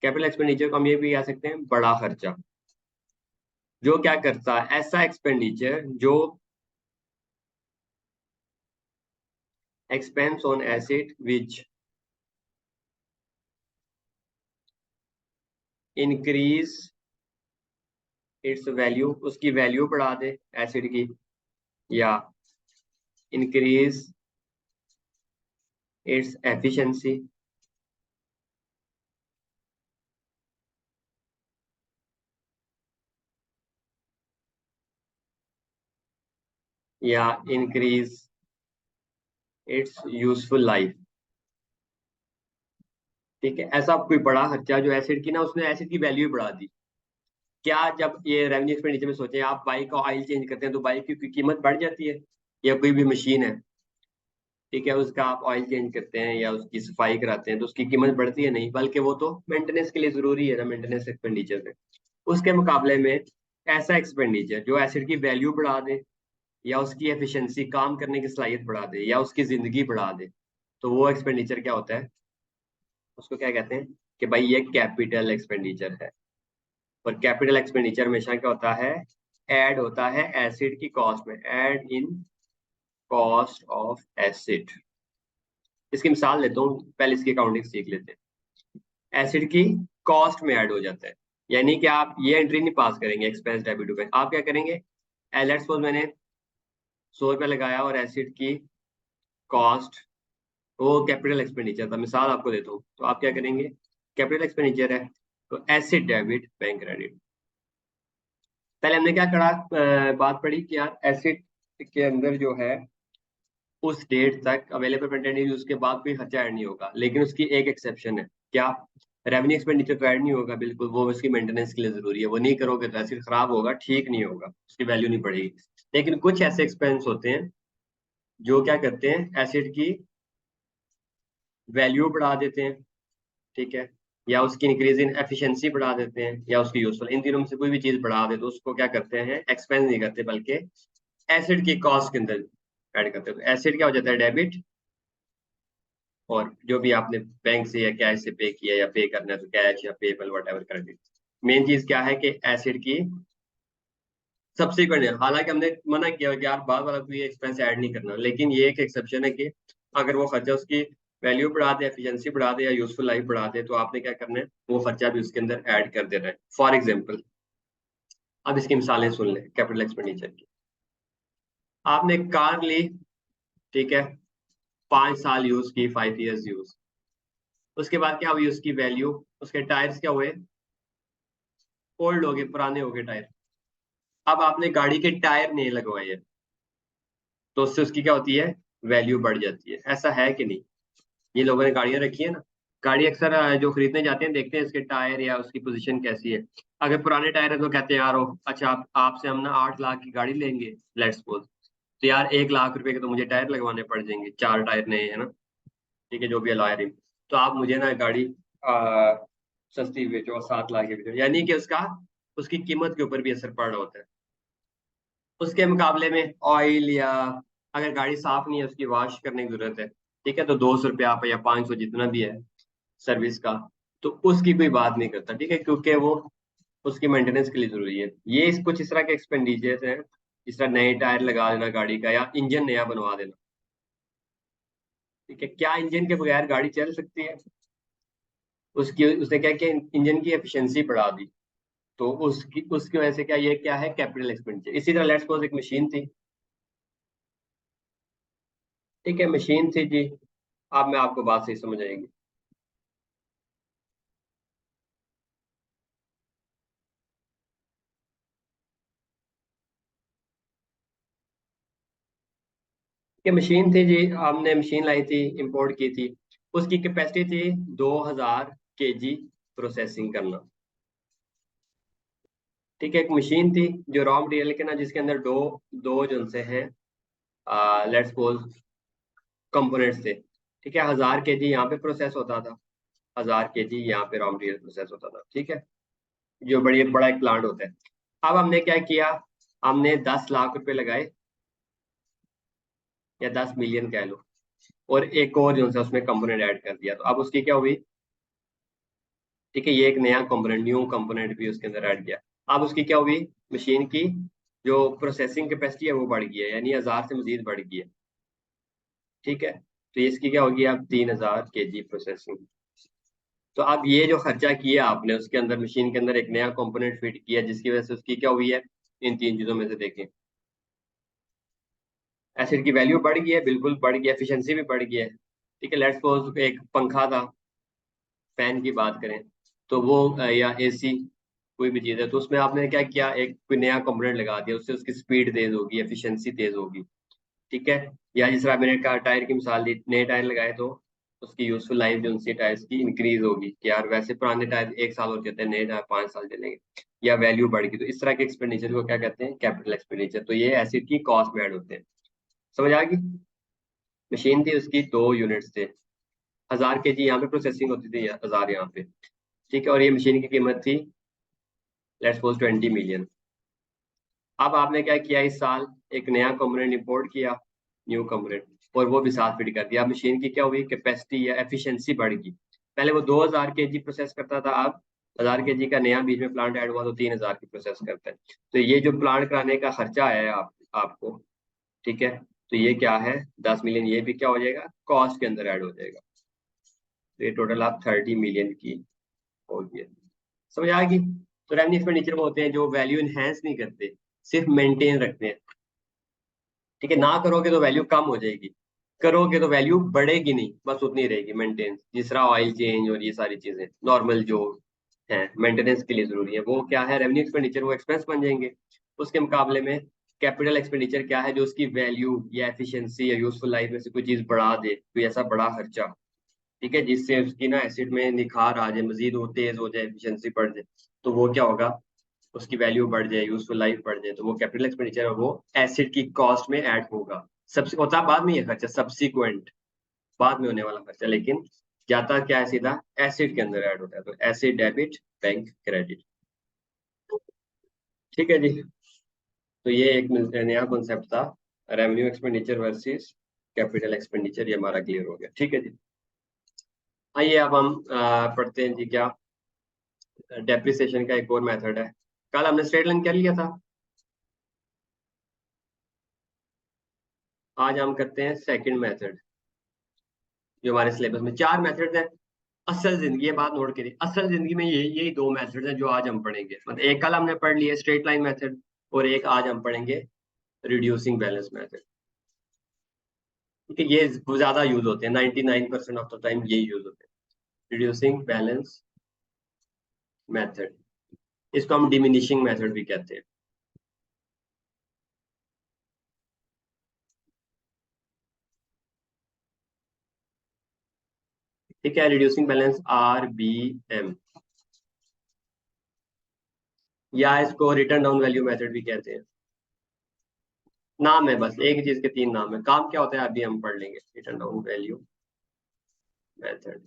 S1: कैपिटल एक्सपेंडिचर को हम ये भी कह सकते हैं बड़ा खर्चा। जो क्या करता है? ऐसा एक्सपेंडिचर जो expense on acid which increase its value, उसकी वैल्यू बढ़ा दे एसिड की, या इंक्रीज इट्स एफिशिएंसी, या इंक्रीज इट्स यूजफुल लाइफ, ठीक है। ऐसा कोई बड़ा खर्चा जो एसिड की ना, उसने एसिड की वैल्यू बढ़ा दी। क्या जब ये रेवेन्यू एक्सपेंडिचर में सोचे, आप बाइक का ऑयल चेंज करते हैं तो बाइक की कीमत बढ़ जाती है, या कोई भी मशीन है, ठीक है, उसका आप ऑयल चेंज करते हैं या उसकी सफाई कराते हैं तो उसकी कीमत बढ़ती है? नहीं, बल्कि वो तो मेंटेनेंस के लिए जरूरी है ना, मेंटेनेंस एक्सपेंडिचर है। उसके मुकाबले में ऐसा एक्सपेंडिचर जो एसिड की वैल्यू बढ़ा दे, या उसकी एफिशिएंसी, काम करने की सलाहियत बढ़ा दे, या उसकी जिंदगी बढ़ा दे, तो वो एक्सपेंडिचर क्या होता है? उसको क्या कहते हैं? कि भाई ये कैपिटल एक्सपेंडिचर है। और कैपिटल एक्सपेंडिचर हमेशा क्या होता है? ऐड होता है एसिड की कॉस्ट में, add in cost of acid. इसकी मिसाल लेता हूँ, पहले इसकी अकाउंटिंग सीख लेते हैं। एसिड की कॉस्ट में ऐड हो जाता है, यानी कि आप ये एंट्री नहीं पास करेंगे एक्सपेंस डेबिट टू बैंक, आप क्या करेंगे? लेट्स सपोज मैंने 100 रुपये लगाया और एसिड की कॉस्ट, वो कैपिटल एक्सपेंडिचर था, मिसाल आपको देता हूँ, तो आप क्या करेंगे? कैपिटल एक्सपेंडिचर है तो एसिड डेबिट बैंक क्रेडिट। पहले हमने क्या करा, बात पढ़ी कि यार एसिड के अंदर जो है उस डेट तक अवेलेबल कंटेंट यूज, उसके बाद कोई खर्चा ऐड नहीं होगा, लेकिन उसकी एक एक्सेप्शन है, क्या? रेवेन्यू एक्सपेंडिचर तो ऐड नहीं होगा, बिल्कुल, वो उसकी मेंटेनेंस के लिए जरूरी है, वो नहीं करोगे तो एसिड खराब होगा, ठीक नहीं होगा, उसकी वैल्यू नहीं बढ़ेगी। लेकिन कुछ ऐसे एक्सपेंस होते हैं जो क्या करते हैं? एसिड की वैल्यू बढ़ा देते हैं, ठीक है, या उसकी इंक्रीज इन एफिशिएंसी बढ़ा देते हैं, या उसकी यूजफुल, इन तीनों में से कोई भी चीज बढ़ा दे तो उसको क्या करते हैं? एक्सपेंस नहीं करते, बल्कि एसिड की कॉस्ट के अंदर ऐड करते हैं। तो एसिड क्या हो जाता है? डेबिट, और जो भी आपने बैंक से या कैश से पे किया या पे करना है तो कैश या PayPal what ever credit. Main चीज क्या है कि एसिड की सब्सिक्वेंट है, हालांकि हमने मना किया कि यार बाद वाला कोई एक्सपेंस ऐड नहीं करना, लेकिन ये एक एक्सेप्शन है कि अगर वो खर्चा उसकी वैल्यू बढ़ा दे, एफिशिएंसी बढ़ा दे या यूजफुल लाइफ बढ़ा दे, तो आपने क्या करना है, वो खर्चा भी उसके अंदर ऐड कर देना है। फॉर एग्जाम्पल, अब इसकी मिसालें सुन लें कैपिटल एक्सपेंडिचर की। आपने एक कार ली, ठीक है, 5 साल यूज की, 5 years यूज। उसके बाद क्या हुई उसकी वैल्यू, उसके टायर्स क्या हुए, ओल्ड हो गए, पुराने हो गए टायर। अब आपने गाड़ी के टायर नहीं लगवाए हैं, तो उससे उसकी क्या होती है, वैल्यू बढ़ जाती है। ऐसा है कि नहीं? ये लोगों ने गाड़ियां रखी है ना, गाड़ी अक्सर जो खरीदने जाते हैं देखते हैं इसके टायर या उसकी पोजीशन कैसी है। अगर पुराने टायर है तो कहते हैं यार अच्छा आपसे हम ना 8 लाख की गाड़ी लेंगे, लेट्स सपोज, तो यार 1 लाख रुपए के तो मुझे टायर लगवाने पड़ जाएंगे, 4 टायर नए है ना, ठीक है, जो भी अलॉय रिम। तो आप मुझे ना गाड़ी आ, सस्ती बेचो और 7 लाख की बेचो, यानी कि उसका उसकी कीमत के ऊपर भी असर पड़ रहा होता है। उसके मुकाबले में ऑयल या अगर गाड़ी साफ नहीं है, उसकी वॉश करने की जरूरत है, ठीक है, तो 200 रुपया आप या 500 जितना भी है सर्विस का, तो उसकी कोई बात नहीं करता, ठीक है, क्योंकि वो उसकी मेंटेनेंस के लिए जरूरी है। ये कुछ इस तरह के एक्सपेंडिचर हैं, जिस तरह नए टायर लगा देना गाड़ी का या इंजन नया बनवा देना, ठीक है। क्या इंजन के बगैर गाड़ी चल सकती है? उसकी उसने क्या किया, इंजन की एफिशिएंसी बढ़ा दी, तो उसकी उसकी वजह से क्या, ये क्या है, कैपिटल एक्सपेंडिचर। इसी तरह लेट्स सपोज एक मशीन थी, ठीक है, मशीन थी जी। अब मैं आपको बात सही समझ आएगी। ये मशीन थी जी, हमने मशीन लाई थी, इंपोर्ट की थी। उसकी कैपेसिटी थी 2000 kg प्रोसेसिंग करना, ठीक है। एक मशीन थी जो रॉ मटेरियल के ना, जिसके अंदर दो दो जो से हैं, लेट्स सपोज कंपोनेंट्स थे, ठीक है। 1000 kg यहाँ पे प्रोसेस होता था, 1000 kg यहाँ पे रॉ मटेरियल प्रोसेस होता था, ठीक है, जो बड़ी बड़ा एक प्लांट होता है। अब हमने क्या किया, हमने 10 लाख रुपए लगाए या 10 मिलियन कह लो, और एक और जो है उसमें कंपोनेंट ऐड कर दिया, तो अब उसकी क्या हुई, ठीक है, ये एक नया कंपोनेंट, न्यू कंपोनेंट भी उसके अंदर ऐड किया। अब उसकी क्या हुई, मशीन की जो प्रोसेसिंग कैपेसिटी है वो बढ़ गई है, यानी 1000 से मजीद बढ़ गई है, ठीक है। तो इसकी क्या होगी, अब 3000 kg प्रोसेसिंग। तो अब ये जो खर्चा किया आपने उसके अंदर, मशीन के अंदर एक नया कंपोनेंट फिट किया, जिसकी वजह से उसकी क्या हुई है, इन तीन चीजों में से देखें, एसिड की वैल्यू बढ़ गई है, बिल्कुल बढ़ गई है, एफिशिएंसी भी बढ़ गई है, ठीक है। लेट्स सपोज एक पंखा था, फैन की बात करें, तो वो या एसी, कोई भी चीज है, तो उसमें आपने क्या किया, एक कोई नया कंपोनेंट लगा दिया, उससे उसकी स्पीड तेज होगी, एफिशिएंसी तेज होगी, ठीक है। या जिस तरह मैंने कहा टायर की मिसाल दी, नए टायर लगाए तो उसकी यूजफुल लाइफ जो उनसी टायर्स की इंक्रीज होगी, कि यार वैसे पुराने टायर 1 साल और चलते हैं, नए टायर 5 साल चलेंगे, या वैल्यू बढ़ गई। तो इस तरह के एक्सपेंडिचर को क्या कहते हैं, कैपिटल एक्सपेंडिचर। तो ये एसिड की कॉस्ट में ऐड होते हैं। समझ आ गई? मशीन थी, उसकी 2 यूनिट्स थे, 1000 kg यहाँ पे प्रोसेसिंग होती थी, 1000 यहाँ पे, ठीक है, और ये मशीन की कीमत थी लेट्स सपोज 20 मिलियन। अब आपने क्या किया, इस साल एक नया कंपोनेंट इंपोर्ट किया, न्यू कंपोनेंट, और वो भी साथ फिट कर दिया। अब मशीन की क्या हुई, कैपेसिटी या एफिशिएंसी बढ़ गई। पहले वो 2000 kg प्रोसेस करता था, अब 1000 kg का नया बीच में प्लांट ऐड हुआ तो 3000 की प्रोसेस करता है। तो ये जो प्लांट कराने का खर्चा है आपको, ठीक है, तो ये क्या है, 10 मिलियन, ये भी क्या हो जाएगा, कॉस्ट के अंदर ऐड हो जाएगा। तो ये टोटल आप 30 मिलियन की होगी। समझ आ गई? तो रेवेन्यू एक्सपेंडिचर वो होते हैं जो वैल्यू इनहेंस नहीं करते, सिर्फ मेंटेन रखते हैं, ठीक है। ना करोगे तो वैल्यू कम हो जाएगी, करोगे तो वैल्यू बढ़ेगी नहीं, बस उतनी रहेगी मेंटेन। जिस तरह ऑयल चेंज और ये सारी चीजें नॉर्मल जो है मेंटेनेंस के लिए जरूरी है, वो क्या है, रेवेन्यू एक्सपेंडिचर, वो एक्सपेंस बन जाएंगे। उसके मुकाबले में कैपिटल एक्सपेंडिचर क्या है, जो उसकी वैल्यू या एफिशिएंसी या यूजफुल लाइफ में से कोई चीज बढ़ा दे, कोई ऐसा बड़ा खर्चा, ठीक है, जिससे उसकी ना एसिड में निखार आ जाए, मजीद वो तेज हो जाए, एफिशिएंसी बढ़ जाए, तो वो क्या होगा, उसकी वैल्यू बढ़ जाए, यूजफुल लाइफ बढ़ जाए, तो वो कैपिटल एक्सपेंडिचर है, वो एसिड की कॉस्ट में ऐड होगा। सबसे होता बाद में ये खर्चा, सब्सिक्वेंट, बाद में होने वाला खर्चा, लेकिन जाता क्या है, सीधा एसिड के अंदर ऐड होता है। तो एसिड डेबिट, बैंक क्रेडिट, ठीक है जी। तो ये एक नया कॉन्सेप्ट था, revenue expenditure versus capital expenditure, ये हमारा क्लियर हो गया, ठीक है जी। आइए अब हम पढ़ते हैं जी, क्या डेप्रिसिएशन का एक और मेथड है। कल हमने स्ट्रेट लाइन कर लिया था, आज हम करते हैं सेकंड मेथड, जो हमारे सिलेबस में 4 मेथड्स हैं। असल जिंदगी, ये बात नोट करिए, असल जिंदगी में यही 2 मेथड्स हैं जो आज हम पढ़ेंगे। मतलब एक कल हमने पढ़ लिया स्ट्रेट लाइन मेथड, और एक आज हम पढ़ेंगे रिड्यूसिंग बैलेंस मेथड। ठीक है, ये ज्यादा यूज होते हैं, 99% ऑफ द टाइम ये यूज होते हैं, रिड्यूसिंग बैलेंस मेथड। इसको हम डिमिनिशिंग मेथड भी कहते हैं। ठीक है, रिड्यूसिंग बैलेंस RBM, या इसको रिटर्न डाउन वैल्यू मेथड भी कहते हैं। नाम है बस, एक ही चीज के 3 नाम है, काम क्या होता है अभी हम पढ़ लेंगे। रिटर्न डाउन वैल्यू मेथड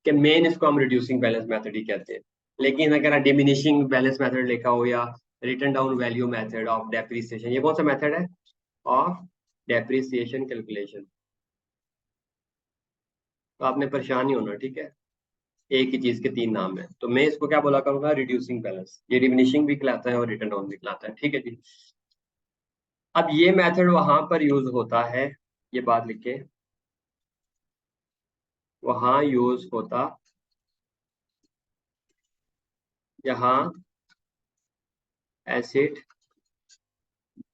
S1: के मेन, इसको हम रिड्यूसिंग बैलेंस मेथड ही कहते हैं। लेकिन अगर डिमिनिशिंग बैलेंस मेथड लिखा हो या return down value method of depreciation, ये कौन सा मेथड है? Of depreciation calculation. तो आपने परेशान नहीं होना, ठीक है। एक ही चीज के 3 नाम है, तो मैं इसको क्या बोला करूंगा? Reducing balance. ये डिमिनिशिंग भी कहलाता है और रिटर्न डाउन भी कहलाता है, ठीक है जी। अब ये मेथड वहां पर यूज होता है, ये बात लिखे, वहां यूज होता जहां एसिड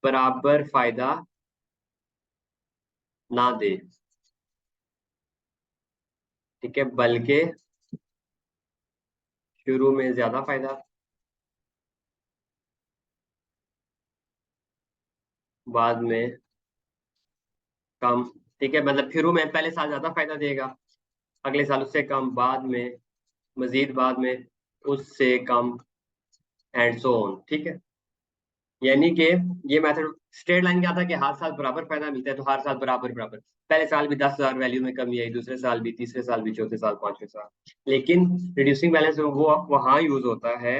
S1: बराबर फायदा ना दे, ठीक है, बल्कि शुरू में ज्यादा फायदा, बाद में कम। ठीक है, मतलब शुरू में पहले साल ज्यादा फायदा देगा, अगले साल उससे कम, बाद में मजीद, बाद में उससे कम, एंड सो ऑन। ठीक है, यानी कि ये मेथड स्ट्रेट लाइन क्या था कि हर साल बराबर फायदा मिलता है, तो हर साल बराबर बराबर, पहले साल भी 10,000 वैल्यू में कमी आई, दूसरे साल भी, तीसरे साल भी, चौथे साल, पांचवें साल। लेकिन रिड्यूसिंग बैलेंस वो वहां यूज होता है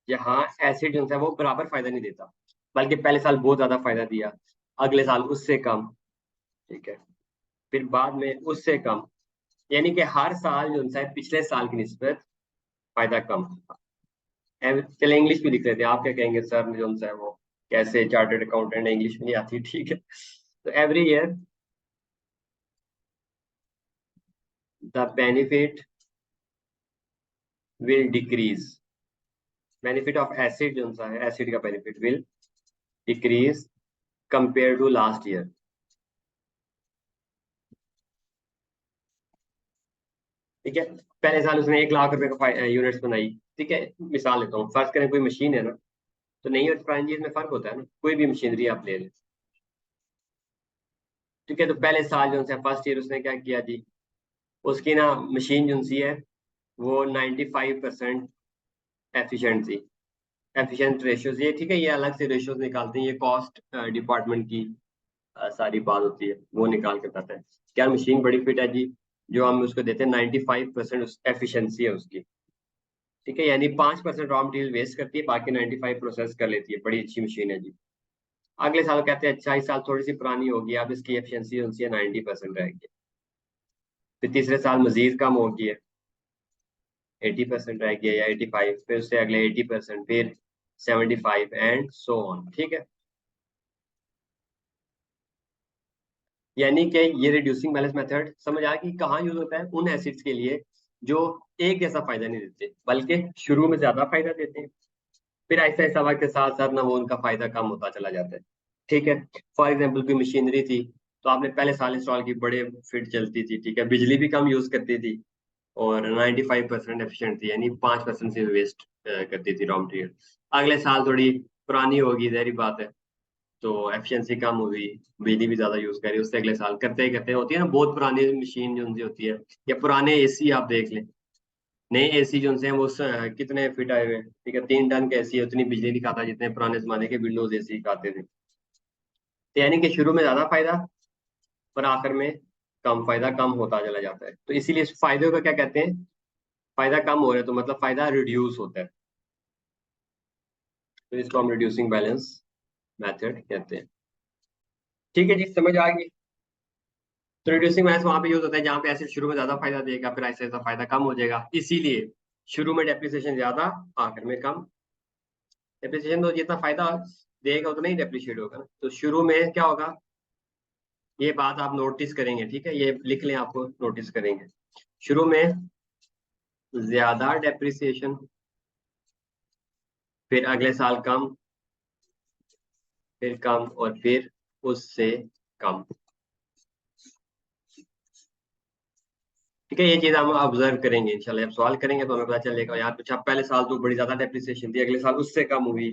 S1: जहां एसिड जो है वो बराबर फायदा नहीं देता, बल्कि पहले साल बहुत ज्यादा फायदा दिया, अगले साल उससे कम, ठीक है, फिर बाद में उससे कम। यानी कि हर साल जो है पिछले साल की निस्बत फायदा कम। चले इंग्लिश में लिख लेते हैं, आप क्या कहेंगे सर जो है वो कैसे चार्टर्ड अकाउंटेंट इंग्लिश में नहीं आती, ठीक है। तो every year the benefit will decrease, benefit of asset जो है एसिड का benefit will decrease compare to last year. ठीक है, पहले साल उसने 1 लाख रुपए का यूनिट्स बनाई, ठीक है, मिसाल लेता हूँ, फर्ज करें कोई मशीन है ना, तो नई और पुरानी चीज में फर्क होता है ना, कोई भी मशीनरी आप ले लें। ठीक है, तो पहले साल जो है फर्स्ट ईयर उसने क्या किया जी, उसकी ना मशीन जो सी है वो 95% एफिशिएंट थी। एफिशिएंट रेशियोज ये, ठीक है, ये अलग से रेशियोज निकालते हैं, ये कॉस्ट डिपार्टमेंट की सारी बात होती है, वो निकाल के बताता है क्या मशीन बड़ी फिट है जी, जो हम उसको देते हैं 95% एफिशिएंसी है उसकी। ठीक है, यानी 5% रॉ मटेरियल वेस्ट करती है, बाकी 95 प्रोसेस कर लेती है, बड़ी अच्छी मशीन है जी। अगले साल कहते हैं अच्छा इस साल थोड़ी सी पुरानी होगी, अब इसकी एफिशिएंसी 90% रहेगी। फिर तीसरे साल मजीद कम होगी है, 80% रह गया या 85, फिर उससे अगले 80%, फिर 75 एंड सो ऑन। ठीक है, यानी कि ये रिड्यूसिंग बैलेंस मेथड समझ आया कि कहाँ यूज होता है? उन एसिड्स के लिए जो एक जैसा फायदा नहीं देते, बल्कि शुरू में ज्यादा फायदा देते हैं, फिर ऐसा ऐसा वक्त के साथ साथ ना वो उनका फायदा कम होता चला जाता है। ठीक है, फॉर एग्जाम्पल कोई मशीनरी थी, तो आपने पहले साल इंस्टॉल की, बड़े फिट चलती थी, ठीक है, बिजली भी कम यूज करती थी, और 95% एफिशिएंट थी, यानी 5% से वेस्ट करती थी रॉ मटेरियल। अगले साल थोड़ी पुरानी होगी, जहरी बात है, तो एफिशिएंसी कम हुई, बिजली भी ज्यादा यूज करी, उससे अगले साल करते ही करते होती है ना, बहुत पुरानी मशीन जो उनकी होती है, या पुराने एसी आप देख लें, नए एसी जो उनसे हैं वो कितने फिट आए हुए हैं, ठीक है, 3 टन का एसी है, उतनी बिजली नहीं खाता जितने पुराने जमाने के विंडोज एसी खाते थे। तो यानी कि शुरू में ज्यादा फायदा, पर आखिर में कम फायदा, कम होता चला जाता है, तो इसीलिए इस फायदे को क्या कहते हैं? फायदा कम हो रहा है तो मतलब फायदा रिड्यूस होता है, तो इसको हम रिड्यूसिंग बैलेंस मेथड कहते हैं। ठीक है जी, समझ आ गई। तो रिड्यूसिंग बैलेंस वहां पे यूज होता है जहां पे एसिड शुरू में ज्यादा फायदा देगा, फिर ऐसे ऐसा फायदा कम हो जाएगा, इसीलिए शुरू में डेप्रिसिएशन ज्यादा, आखिर में कम। डेप्रिसिएशन तो जितना फायदा देगा उतना ही डेप्रिशिएट होगा ना, तो शुरू में क्या होगा? ये बात आप नोटिस करेंगे, ठीक है, ये लिख लें, आपको नोटिस करेंगे। शुरू में ज्यादा डेप्रिसिएशन, फिर अगले साल कम, फिर कम, और फिर उससे कम। ठीक है, ये चीज हम ऑब्जर्व करेंगे इंशाल्लाह, जब सवाल करेंगे तो हमें पता चलेगा यार अच्छा पहले साल तो बड़ी ज्यादा डेप्रिसिएशन थी, अगले साल उससे कम हुई,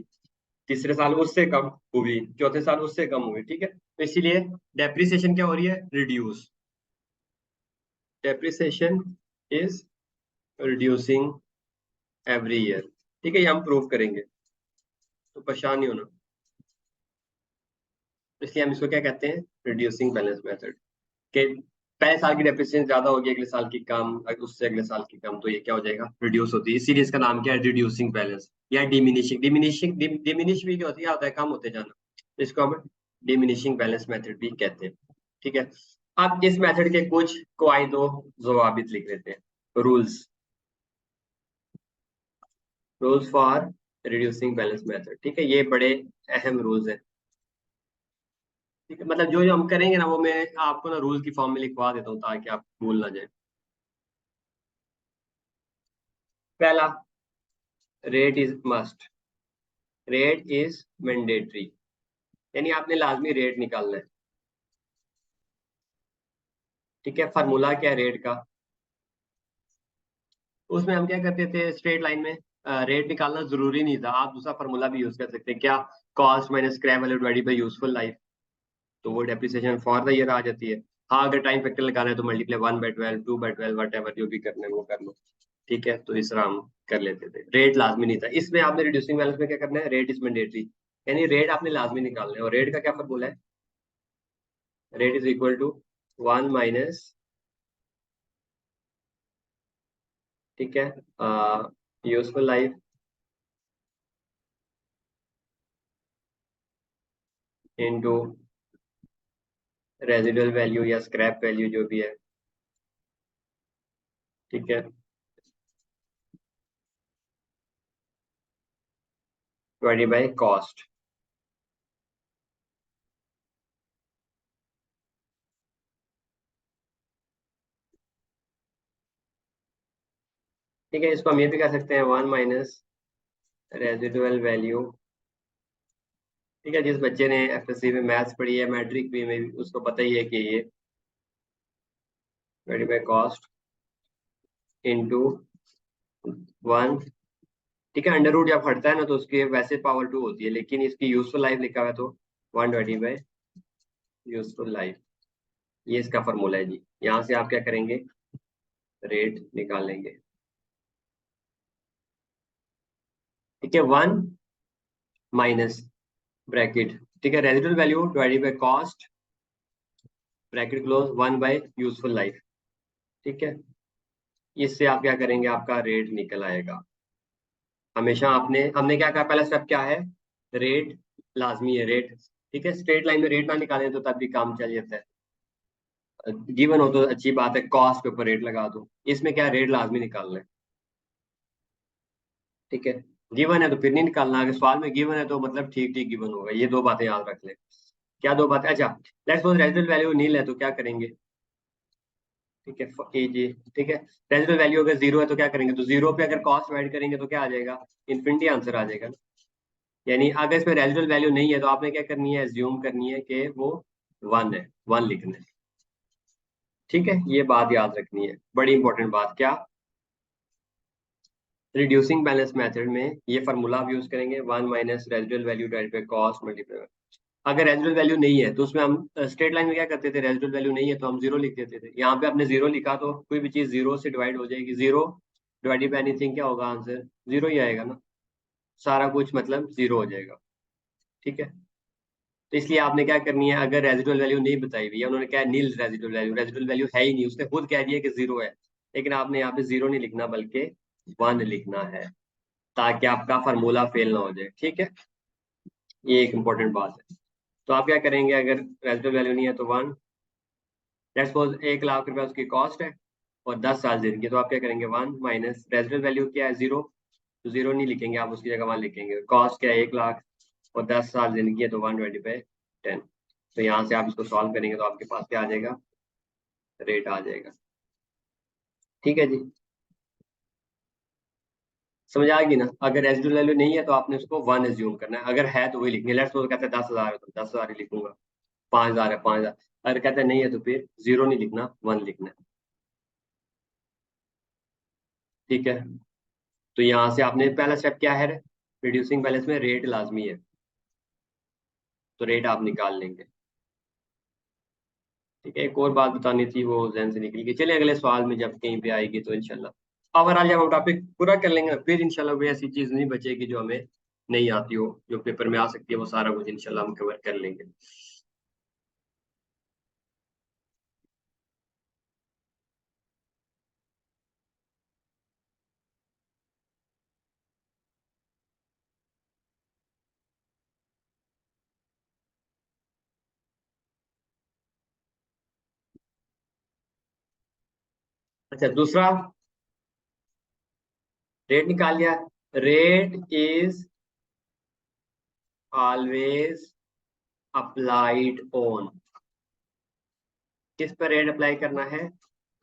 S1: तीसरे साल उससे कम हुई, चौथे साल उससे कम हुई। ठीक है, तो इसीलिए डेप्रिसिएशन क्या हो रही है, reduce. Depreciation is reducing every year. ठीक है, ये हम प्रूव करेंगे, तो परेशान नहीं होना। इसलिए हम इसको क्या कहते हैं, रिड्यूसिंग बैलेंस मेथड। कि पहले साल की डेप्रिसिएशन ज्यादा होगी, अगले साल की कम, उससे अगले साल की कम, तो ये क्या हो जाएगा, रिड्यूस होती है। इसीलिए इसका नाम क्या है, रिड्यूसिंग बैलेंस या डिमिनिशिंग। डिमिनिश भी क्या होती है, क्या होता है, कम होते जाना, तो इसको हम डिमिनिशिंग बैलेंस मेथड भी कहते हैं। ठीक है, अब इस मेथड के कुछ कवायदो जवाबित लिख लेते हैं, rules. Rules for reducing balance method. ठीक है, ये बड़े अहम रूल्स हैं। ठीक है, मतलब जो जो हम करेंगे ना, वो मैं आपको ना रूल की फॉर्म में लिखवा देता हूँ ताकि आप भूल ना जाए। पहला, rate is must, rate is mandatory, यानी आपने लाजमी रेट निकालना है। ठीक है, फार्मूला क्या है रेट का, उसमें हम क्या करते थे, स्ट्रेट लाइन में रेट निकालना जरूरी नहीं था, आप दूसरा फार्मूला भी यूज कर सकते हैं। क्या, cost minus scrap value divided bye useful life, तो वो डेप्रिसिएशन फॉर द ईयर आ जाती है। हाँ, अगर टाइम फैक्टर लगाना है तो मल्टीप्लाई 1/12, 2/12, वट एवर जो भी करना है वो कर लो। ठीक है, तो इस तरह हम कर लेते थे, रेट लाजमी नहीं था। इसमें आपने रिड्यूसिंग बैलेंस में क्या करना है, रेट इज मैंडेटरी, यानी रेट आपने लाजमी निकालना है। और रेट का क्या फॉर्मूला है, रेट इज इक्वल टू 1 - ठीक है, useful life into residual value या स्क्रैप वैल्यू जो भी है। ठीक है, डिवाइडेड बाय कॉस्ट। ठीक है, इसको हम ये भी कर सकते हैं, 1 - रेजिडुअल वैल्यू। ठीक है, जिस बच्चे ने एफएससी में मैथ्स पढ़ी है, मैट्रिक भी में उसको पता ही है कि ये डिवाइडेड बाय कॉस्ट इनटू 1। ठीक है, अंडर रूट जब हटता है ना तो उसकी वैसे पावर 2 होती है, लेकिन इसकी यूजफुल लाइफ लिखा हुआ है तो 1/2 यूजफुल लाइफ। ये इसका फॉर्मूला है जी। यहाँ से आप क्या करेंगे, रेट निकालेंगे। ठीक है, 1 - ब्रैकेट, ठीक है, residual value divided by cost, bracket close, 1/यूजफुल लाइफ। ठीक है, इससे आप क्या करेंगे, आपका रेट निकल आएगा। हमेशा आपने, हमने क्या कहा, पहला स्टेप क्या है, रेट लाजमी है, रेट। ठीक है, स्ट्रेट लाइन में रेट ना निकालें तो तब भी काम चल जाता है। गिवन हो तो अच्छी बात है, कॉस्ट के ऊपर रेट लगा दो। इसमें क्या, रेट लाजमी निकालना है। ठीक है, गिवन है तो फिर नहीं निकालना, अगर सवाल में गिवन है तो मतलब ठीक ठीक गिवन होगा। ये दो बातें याद रख लें। क्या दो बातें, अच्छा, लेट्स सपोज रेजिडुअल वैल्यू नील है तो क्या करेंगे। ठीक है, ए जी। ठीक है, रेजिडुअल वैल्यू अगर जीरो है तो क्या करेंगे, तो जीरो पे अगर कॉस्ट डिवाइड करेंगे तो क्या आ जाएगा, इन्फिनिटी आंसर आ जाएगा। यानी अगर इसमें रेजिडुअल वैल्यू नहीं है तो आपने क्या करनी है, एज्यूम करनी है कि वो 1 है, 1 लिखना है। ठीक है, ये बात याद रखनी है, बड़ी इंपॉर्टेंट बात। क्या, रिड्यूसिंग बैलेंस मेथड में ये फार्मूला आप यूज करेंगे, 1 - residual value divided by cost multiply. अगर रेजिडुअल वैल्यू नहीं है तो उसमें हम स्ट्रेट लाइन में क्या करते थे, रेजिडुअल वैल्यू नहीं है तो हम जीरो लिख देते थे। यहाँ पे आपने जीरो लिखा तो कोई भी चीज जीरो से डिवाइड हो जाएगी, जीरो डिवाइडेड बाय एनीथिंग क्या होगा, आंसर जीरो ही आएगा ना, सारा कुछ मतलब जीरो हो जाएगा। ठीक है, तो इसलिए आपने क्या करनी है, अगर रेजिडुअल वैल्यू नहीं बताई हुई है, उन्होंने क्या, नील रेजिडुअल वैल्यू, रेजिडुअल वैल्यू है ही नहीं, उसने खुद कह दिया कि जीरो है, लेकिन आपने यहाँ पे जीरो नहीं लिखना बल्कि 1 लिखना है, ताकि आपका फार्मूला फेल ना हो जाए। ठीक है, ये एक इंपॉर्टेंट बात है। तो आप क्या करेंगे, अगर रेजिडुअल वैल्यू नहीं है तो 1, लेट्स सपोज 1 लाख रुपया उसकी कॉस्ट है और 10 साल जिंदगी, तो आप क्या करेंगे, 1 माइनस रेजिडुअल वैल्यू क्या है, जीरो, तो जीरो नहीं लिखेंगे आप, उसकी जगह 1 लिखेंगे। कॉस्ट क्या है, 1 लाख, और 10 साल जिंदगी है तो 1/10। तो यहाँ से आप इसको सॉल्व करेंगे तो आपके पास क्या आ जाएगा, रेट आ जाएगा। ठीक है जी, समझ आ गई ना। अगर रेजिडुअल वैल्यू नहीं है तो आपने उसको 1 एज्यूम करना है, अगर है तो वही लिखनी है। लेट्स सपोज कहते हैं 10,000 है तो 10,000 ही लिखूंगा, 5,000 है 5,000। अगर कहते हैं नहीं है तो फिर 0 नहीं लिखना, 1 लिखना है। ठीक है, तो यहाँ से आपने पहला स्टेप क्या है, रिड्यूसिंग बैलेंस में रेट लाजमी है, तो रेट आप निकाल लेंगे। ठीक है, एक और बात बतानी थी वो जहन से निकल गई। चलिए अगले सवाल में जब कहीं पे आएगी तो इंशाल्लाह ओवरऑल जब हम टॉपिक पूरा कर लेंगे फिर इंशाल्लाह कोई ऐसी चीज नहीं बचेगी जो हमें नहीं आती हो, जो पेपर में आ सकती है, वो सारा कुछ इंशाल्लाह हम कवर कर लेंगे। अच्छा, दूसरा रेट निकाल लिया। Rate is always applied on, किस पर रेट अप्लाई करना है,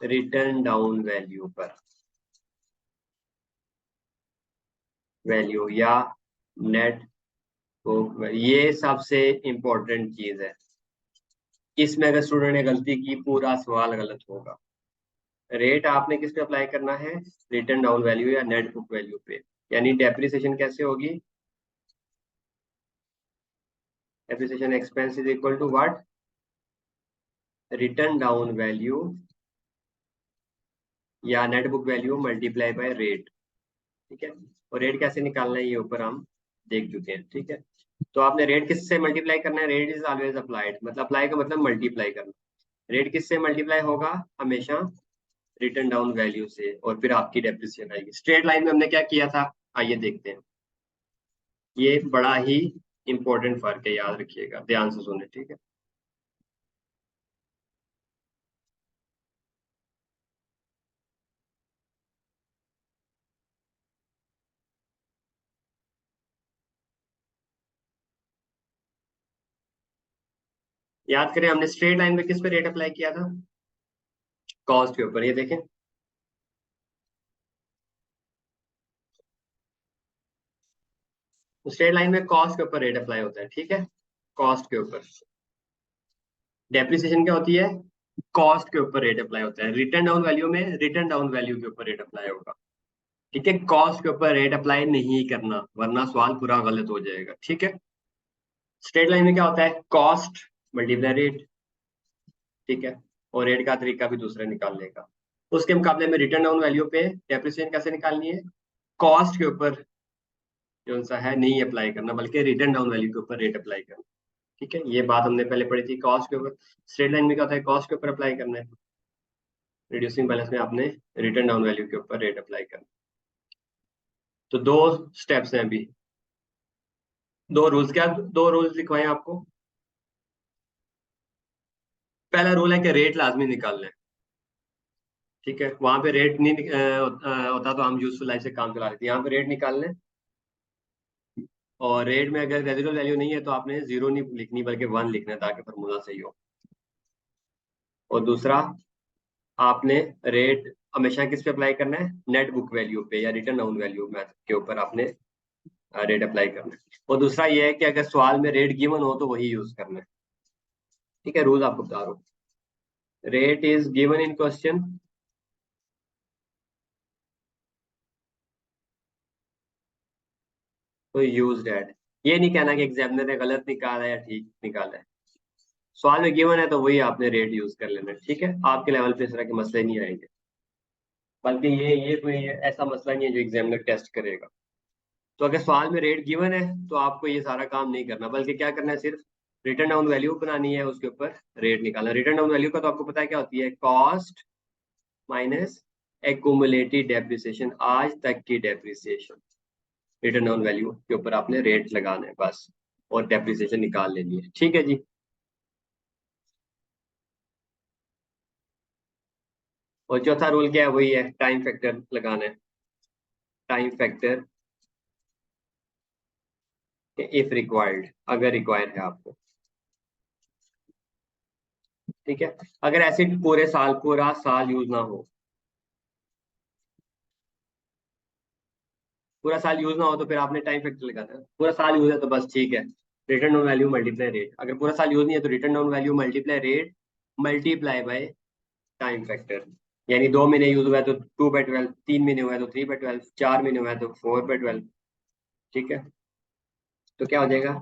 S1: रिटर्न डाउन वैल्यू पर, वैल्यू या नेट बुक। ये सबसे इंपॉर्टेंट चीज है, इसमें अगर स्टूडेंट ने गलती की पूरा सवाल गलत होगा। रेट आपने किस पे अप्लाई करना है, रिटर्न डाउन वैल्यू या नेट बुक वैल्यू पे। यानी डेप्रिसिएशन कैसे होगी, depreciation expense is equal to what, written down value या net book value multiply by rate. ठीक है, और रेट कैसे निकालना है ये ऊपर हम देख चुके हैं। ठीक है, तो आपने रेट किससे मल्टीप्लाई करना है, रेट इज ऑलवेज अप्लाइड, मतलब अप्लाई का मतलब मल्टीप्लाई करना। रेट किससे मल्टीप्लाई होगा, हमेशा रिटर्न डाउन वैल्यू से, और फिर आपकी डेप्रिसिएशन आएगी। स्ट्रेट लाइन में हमने क्या किया था, आइए देखते हैं। ये बड़ा ही इंपॉर्टेंट फर्क है, याद रखिएगा, ध्यान से सुने। ठीक है, याद करें हमने स्ट्रेट लाइन में किस पे रेट अप्लाई किया था, कॉस्ट के ऊपर। ये देखें, स्ट्रेट लाइन में कॉस्ट के ऊपर रेट अप्लाई होता है। ठीक है, कॉस्ट के ऊपर। डेप्रिसिएशन क्या होती है, कॉस्ट के ऊपर रेट अप्लाई होता है। रिटर्न डाउन वैल्यू में रिटर्न डाउन वैल्यू के ऊपर रेट अप्लाई होगा। ठीक है, कॉस्ट के ऊपर रेट अप्लाई नहीं करना वरना सवाल पूरा गलत हो जाएगा। ठीक है, स्ट्रेट लाइन में क्या होता है, कॉस्ट मल्टीप्लाई रेट। ठीक है, और रेट का तरीका भी दूसरा निकालने का। उसके मुकाबले में रिटर्न डाउन वैल्यू पे डेप्रिसिएशन कैसे निकालनी है, कॉस्ट के ऊपर जो सा है नहीं अप्लाई करना, बल्कि रिटर्न डाउन वैल्यू के ऊपर रेट अप्लाई करना। ठीक है, ये बात हमने पहले पढ़ी थी, कॉस्ट के ऊपर। स्ट्रेट लाइन में क्या होता है, कॉस्ट के ऊपर अप्लाई करना है, रिड्यूसिंग बैलेंस में आपने रिटर्न डाउन वैल्यू के ऊपर रेट अप्लाई करना। तो दो स्टेप्स हैं अभी, दो रूल्स। क्या दो रूल्स लिखवाए आपको, पहला रूल है कि रेट लाजमी निकालना है। ठीक है, वहां पे रेट नहीं होता तो हम यूजफुल लाइफ से काम चला लेते हैं। यहाँ पे रेट निकालना है, और रेट में अगर रेजिडुअल वैल्यू नहीं है तो आपने 0 नहीं लिखनी बल्कि 1 लिखना है ताकि फॉर्मूला सही हो। और दूसरा, आपने रेट हमेशा किस पे अप्लाई करना है, नेट बुक वैल्यू पे या रिटर्न डाउन वैल्यू मेथड के ऊपर आपने रेट अप्लाई करना है। और दूसरा ये है कि अगर सवाल में रेट गिवन हो तो वही यूज करना है। ठीक है, रूल आपको बता रहा हूँ, rate is given in question तो यूज दैट। ये नहीं कहना कि एग्जामिनर ने गलत निकाला है या ठीक निकाला है, सवाल में गिवन है तो वही आपने रेट यूज कर लेना है। ठीक है, आपके लेवल पे इस तरह के मसले नहीं आएंगे, बल्कि ये कोई ऐसा मसला नहीं है जो एग्जामिनर टेस्ट करेगा। तो अगर सवाल में रेट गिवन है तो आपको ये सारा काम नहीं करना, बल्कि क्या करना है, सिर्फ रिटर्न डाउन वैल्यू बनानी है, उसके ऊपर रेट निकालना। रिटर्न डाउन वैल्यू का तो आपको पता है क्या होती है, कॉस्ट माइनस एक्यूमुलेटेड डेप्रिसिएशन, आज तक की डेप्रिसिएशन। रिटर्न डाउन वैल्यू के ऊपर आपने रेट लगाना है बस, और डेप्रिसिएशन निकाल लेनी है। ठीक है जी, और चौथा रूल क्या है, वही है, टाइम फैक्टर लगाना है। टाइम फैक्टर इफ रिक्वायर्ड, अगर रिक्वायर्ड है आपको। ठीक है। अगर एसिड पूरा साल यूज ना हो, पूरा साल यूज ना हो तो फिर आपने टाइम फैक्टर लगाना है। पूरा साल यूज है तो बस ठीक है, written down value multiply rate. अगर पूरा साल यूज नहीं है तो return down value multiply rate multiply by time factor. यानी 2 महीने यूज हुआ है तो 2/12, 3 महीने हुआ है तो 3/12, 4 महीने हुआ है तो 4/12। ठीक है, तो क्या हो जाएगा,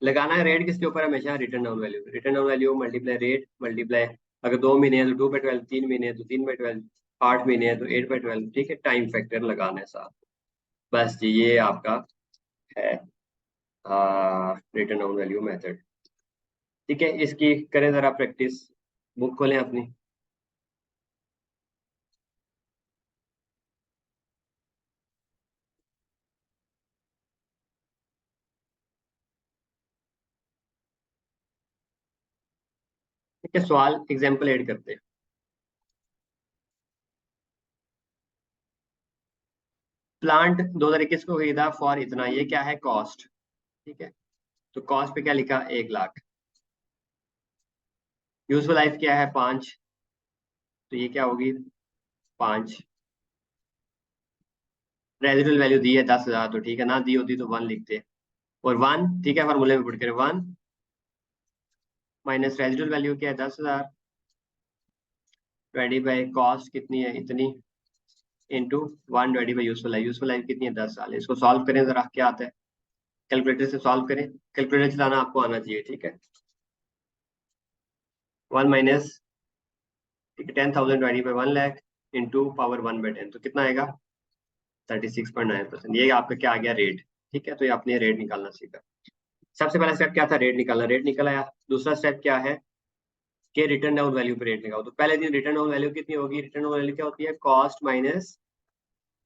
S1: लगाना है रेट किसके ऊपर, हमेशा return down value. Return down value multiply rate multiply, अगर 2 महीने है तो 2/12, 3 महीने है तो 3/12, 8 महीने है तो 8/12। ठीक है, टाइम फैक्टर लगाना है साथ। बस जी, ये आपका है रिटर्न डाउन वैल्यू मेथड। ठीक है, इसकी करें जरा प्रैक्टिस। बुक खोलें अपनी। ठीक है, सवाल एग्जाम्पल ऐड करते हैं। प्लांट 2021 को खरीदा फॉर इतना, ये क्या है, कॉस्ट। ठीक है, तो कॉस्ट पे क्या लिखा, 1 लाख। यूजफुल लाइफ क्या है, 5, तो ये क्या होगी, 5। रेजिडुअल वैल्यू दी है 10,000, तो ठीक है, ना दी होती तो 1 लिखते। और 1, ठीक है, फॉर्मूले में पुट करें 1 माइनस रेजिडुअल वैल्यू क्या है 10,000 डिवाइडेड बाई कॉस्ट कितनी है, इतनी, into 1 divided by useful life. Useful life कितनी है, 10 साल। इसको सॉल्व करें जरा, क्या आता है, कैलकुलेटर से सॉल्व करें। कैलकुलेटर चलाना आपको आना चाहिए। ठीक है, 1 माइनस, ठीक है, 10,000 divided by 1 lakh into power 1/10, तो कितना आएगा, 36.9%। ये आपका क्या आ गया, रेट। ठीक है, तो ये आपने रेट निकालना सीखा। सबसे पहला स्टेप क्या था, रेट निकालना, रेट निकल आया। दूसरा स्टेप क्या है कि रिटर्न डाउन वैल्यू पे रेट लगाओ। तो पहले दिन रिटर्न डाउन वैल्यू कितनी होगी, रिटर्न डाउन वैल्यू क्या होती है, कॉस्ट माइनस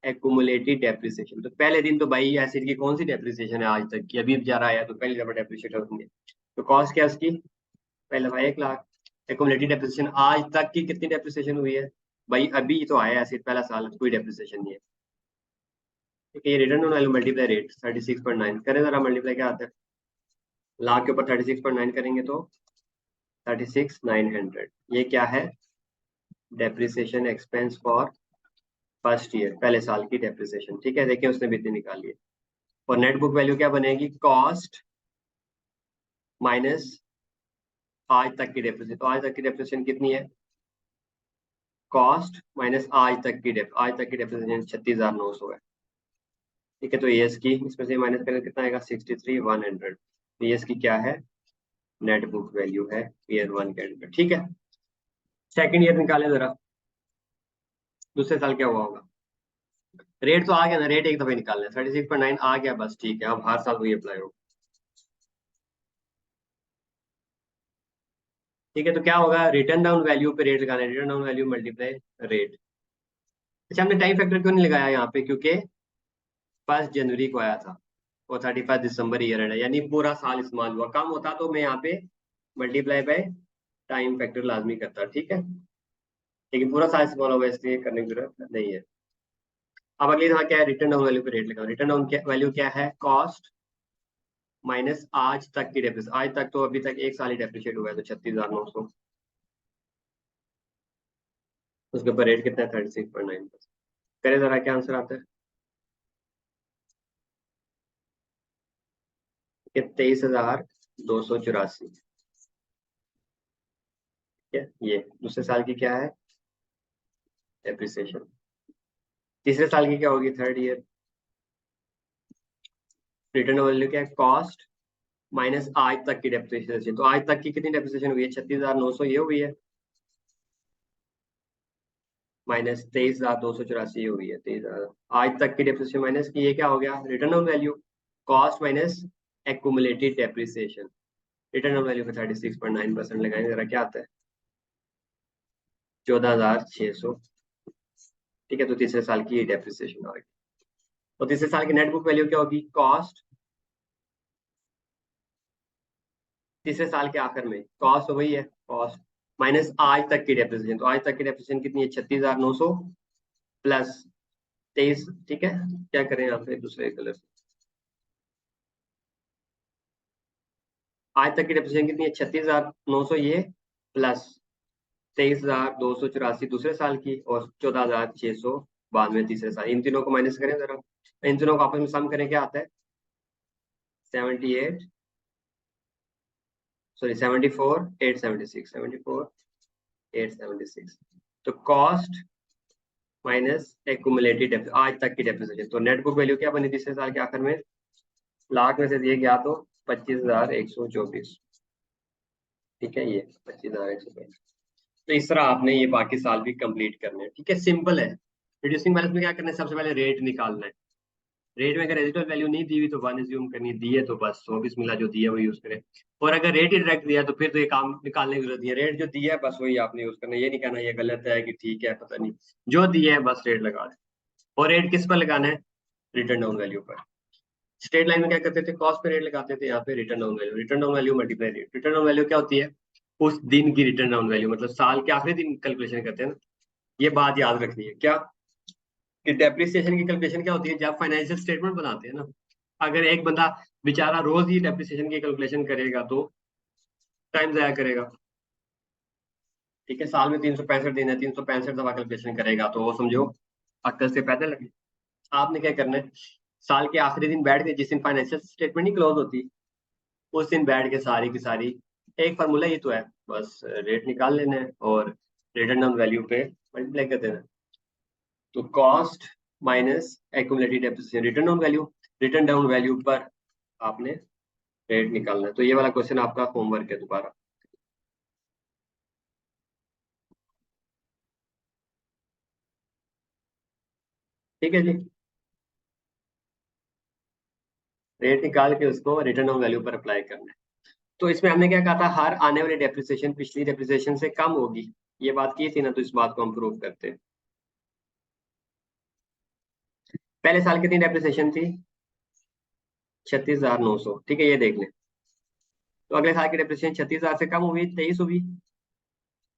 S1: एक्यूमुलेटेड डेप्रिसिएशन। तो पहले दिन तो भाई एसिड की कौन सी डेप्रिसिएशन है आज तक की, अभी जा रहा है तो पहली दफा डेप्रिशिएट होंगे। तो कॉस्ट क्या है उसकी, पहले भाई 1 लाख। एक्यूमुलेटेड डेप्रिसिएशन आज तक की कितनी डेप्रिसिएशन हुई है, भाई अभी तो आया एसिड पहला साल, कोई डेप्रिसिएशन नहीं है। ठीक है, ये return down value multiply rate 36.9 करें जरा, मल्टीप्लाई क्या आता है, लाख के ऊपर 36.9 करेंगे तो 36,900। ये क्या है, depreciation expense for first year, पहले साल की डेप्रिसिएशन। ठीक है, देखिए उसने भी इतनी निकाली है। और नेट बुक वैल्यू क्या बनेगी, कॉस्ट माइनस आज तक की डेप्रिसिएशन। तो आज तक की डेप्रिसिएशन कितनी है, कॉस्ट माइनस आज तक की डेप्रिसिएशन 36,900 है। ठीक है, तो ये इसकी, इसमें से माइनस करें कितना आएगा, 63,100। तो ये इसकी क्या है, नेट बुक वैल्यू है ईयर 1 के अंदर। ठीक है, सेकेंड ईयर निकाले जरा, दूसरे साल क्या हुआ होगा। रेट तो आ गया ना, रेट एक दफे निकालना है, 36.9 आ गया, बस ठीक है, अब हर साल वही अप्लाई होगा। ठीक है, तो क्या होगा, रिटर्न डाउन वैल्यू पे रेट लगाना है, written down value multiply rate. अच्छा, हमने टाइम फैक्टर क्यों नहीं लगाया यहाँ पे, क्योंकि 1 जनवरी को आया था और 31 दिसंबर ईयर एंड है, यानी पूरा साल इस्तेमाल हुआ। कम होता तो मैं यहाँ पे मल्टीप्लाई बाय टाइम फैक्टर लाजमी करता। ठीक है, लेकिन पूरा साल इस्तेमाल होगा इसलिए करने की जरूरत नहीं है। अब अगली यहाँ क्या है, रिटर्न डाउन वैल्यू पे रेट लगाओ। रिटर्न डाउन वैल्यू क्या है, कॉस्ट माइनस आज तक की डेप्रिस। आज तक तो अभी तक 1 साल ही डेप्रिशिएट हुआ है, तो 36,900। उसके ऊपर रेट कितना है, 36.9%। करे जरा, क्या आंसर आता है, कि 23,284। ठीक है, ये दूसरे साल की क्या है, डेप्रिसिएशन। तीसरे साल की क्या होगी, थर्ड ईयर। रिटर्न वैल्यू क्या है, कॉस्ट माइनस आज तक की डेप्रिसिएशन। तो आज तक की कितनी डेप्रिसिएशन हुई है, 36,900 ये हुई है, माइनस 23,284 ये हुई है, 23,000 आज तक की डेप्रिसिएशन माइनस की, ये क्या हो गया, return on value, cost minus accumulated depreciation. Return on value पे 36.9% लगाएंगे जरा, क्या आता है, 14,600। ठीक है, तो तीसरे साल की डेप्रिसिएशन होगी। तो तीसरे साल की नेट बुक वैल्यू क्या होगी, कॉस्ट, तीसरे साल के आखिर में कॉस्ट तो वही है, कॉस्ट माइनस आज तक की डेप्रिसिएशन। तो आज तक की डेप्रिसिएशन कितनी है, 36,900 प्लस 23। ठीक है, क्या करें यहाँ पे दूसरे कलर से, आज तक की डेप्रिसिएशन कितनी है, 36,900 ये प्लस 23,284 दूसरे साल की और 14,692 तीसरे साल। इन तीनों को माइनस करें जरा, इन तीनों को आपस में सम करें, क्या आता है? 78 सॉरी 74,876 तो कॉस्ट माइनस एक्यूमुलेटेड आज तक की डेप्रिसिएशन। तो नेट बुक वैल्यू क्या बनी तीसरे साल के आखिर में? लाख में से दिए गया तो 25,124। ठीक है, ये 25,124। तो इस तरह आपने ये बाकी साल भी कंप्लीट करने हैं। ठीक है, सिंपल है। रिड्यूसिंग बैलेंस में क्या करना है? सबसे पहले रेट निकालना है। रेट में अगर रेजिडुअल वैल्यू नहीं दी हुई तो वन एज्यूम करनी है, दी है तो बस वो बिस्मिल्लाह जो दिया है वो यूज करें। और अगर रेट ही डायरेक्ट दिया तो फिर तो ये काम निकालने की जरूरत नहीं है। रेट जो दिया है बस वही आपने यूज करना है, ये नहीं कहना ये गलत है कि ठीक है पता नहीं, जो दिया है बस रेट लगा दे। और रेट किस पर लगाना है? रिटर्न डाउन वैल्यू पर। स्ट्रेट लाइन में क्या करते थे? कॉस्ट पे रेट लगाते थे, यहाँ पे return down value. Return down value multiply rate. Return down value क्या होती है? उस दिन की रिटर्न डाउन वैल्यू, मतलब साल के आखिरी दिन कैलकुलेशन करते हैं ना। ये बात याद रखनी है क्या, कि डेप्रिसिएशन की कैलकुलेशन क्या होती है? जब फाइनेंशियल स्टेटमेंट बनाते हैं ना, अगर एक बंदा बेचारा रोज ही डेप्रिसिएशन की कैलकुलेशन करेगा तो टाइम जाया करेगा। ठीक है, साल में 365 दिन है, 365 दफा कैलकुलेशन करेगा तो वो समझो अक्कल से पैदल लगे। आपने क्या करना है? साल के आखिरी दिन बैठ के, जिस दिन फाइनेंशियल स्टेटमेंट ही क्लोज होती, उस दिन बैठ के सारी की सारी, एक फार्मूला ही तो है, बस रेट निकाल लेना है और रिटर्न डाउन वैल्यू पे मल्टीप्लाई कर देना है। तो cost minus accumulated depreciation return down value, return down value पर आपने रेट निकालना है। तो ये वाला क्वेश्चन आपका होमवर्क है दोबारा। ठीक है जी, रेट निकाल के उसको रिटर्न डाउन वैल्यू पर अप्लाई करना है। तो इसमें हमने क्या कहा था? हर आने वाली डेप्रिसिएशन पिछली डेप्रिसिएशन से कम होगी, ये बात की थी ना, तो इस बात को हम प्रूव करते हैं। पहले साल कितनी डेप्रिसिएशन थी? 36,900। ठीक है, ये देख लें। तो अगले साल की डेप्रिसिएशन 36,000 से कम हुई, 23 हुई,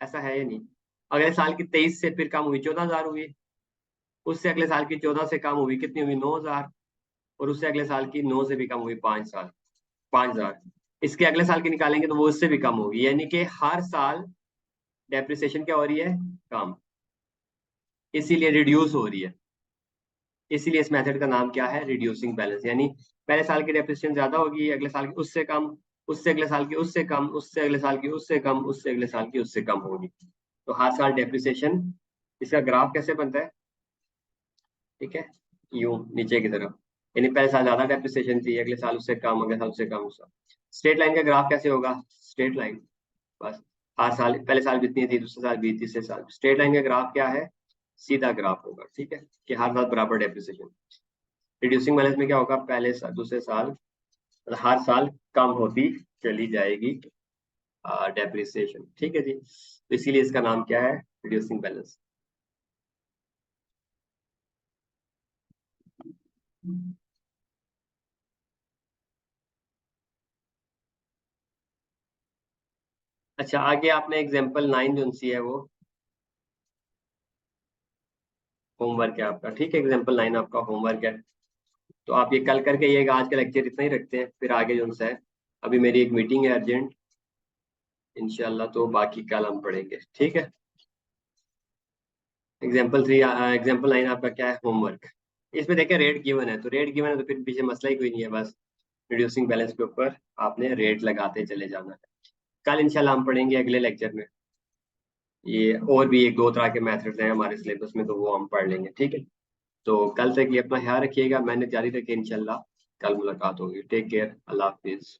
S1: ऐसा है या नहीं? अगले साल की 23 से फिर कम हुई, 14,000 हुई। उससे अगले साल की 14 से कम हुई, कितनी हुई? 9,000। और उससे अगले साल की 9 से भी कम हुई, 5,000। इसके अगले साल की निकालेंगे तो वो उससे भी कम होगी, यानी कि हर साल डेप्रिसिएशन क्या हो रही है? कम, इसीलिए रिड्यूस हो रही है। इसीलिए इस मेथड का नाम क्या है? Reducing balance. यानी पहले साल की डेप्रिसिएशन ज्यादा होगी, अगले साल की उससे कम, उससे अगले साल की उससे कम, उससे अगले साल की उससे कम, उससे अगले साल की उससे कम होगी। तो हर साल डेप्रिसिएशन, इसका ग्राफ कैसे बनता है? ठीक है, यूं नीचे की तरफ, यानी पहले साल ज्यादा डेप्रिसिएशन थी, अगले साल उससे कम, अगले साल उससे कम। स्ट्रेट लाइन का ग्राफ कैसे होगा? स्ट्रेट लाइन, बस हर साल पहले साल जितनी थी दूसरे साल भी, तीसरे साल। स्ट्रेट लाइन का ग्राफ क्या है? सीधा ग्राफ होगा। ठीक है, कि हर साल बराबर डेप्रिसिएशन। रिड्यूसिंग बैलेंस में क्या होगा? पहले साल दूसरे साल मतलब हर साल कम होती चली जाएगी डेप्रिसिएशन। ठीक है जी, तो इसीलिए इसका नाम क्या है? Reducing balance. अच्छा, आगे आपने एग्जाम्पल 9 जो सी है वो होमवर्क है आपका। ठीक है, एग्जाम्पल 9 आपका होमवर्क है। तो आप ये कल करके, ये आज का लेक्चर इतना ही रखते हैं, फिर आगे जो है, अभी मेरी एक मीटिंग है अर्जेंट इंशाल्लाह, तो बाकी कल हम पढ़ेंगे। ठीक है, एग्जाम्पल 9 आपका क्या है? होमवर्क। इसमें देखें रेट गिवन है, तो रेट गिवन है तो फिर पीछे मसला ही कोई नहीं है, बस रिड्यूसिंग बैलेंस के ऊपर आपने रेट लगाते चले जाना है। कल इंशाल्लाह हम पढ़ेंगे अगले लेक्चर में, ये और भी एक दो तरह के मेथड्स हैं हमारे सिलेबस में, तो वो हम पढ़ लेंगे। ठीक है, तो कल तक ये अपना ख्याल रखिएगा, मैंने जारी रखिए, इंशाल्लाह कल मुलाकात होगी। टेक केयर, अल्लाह हाफिज।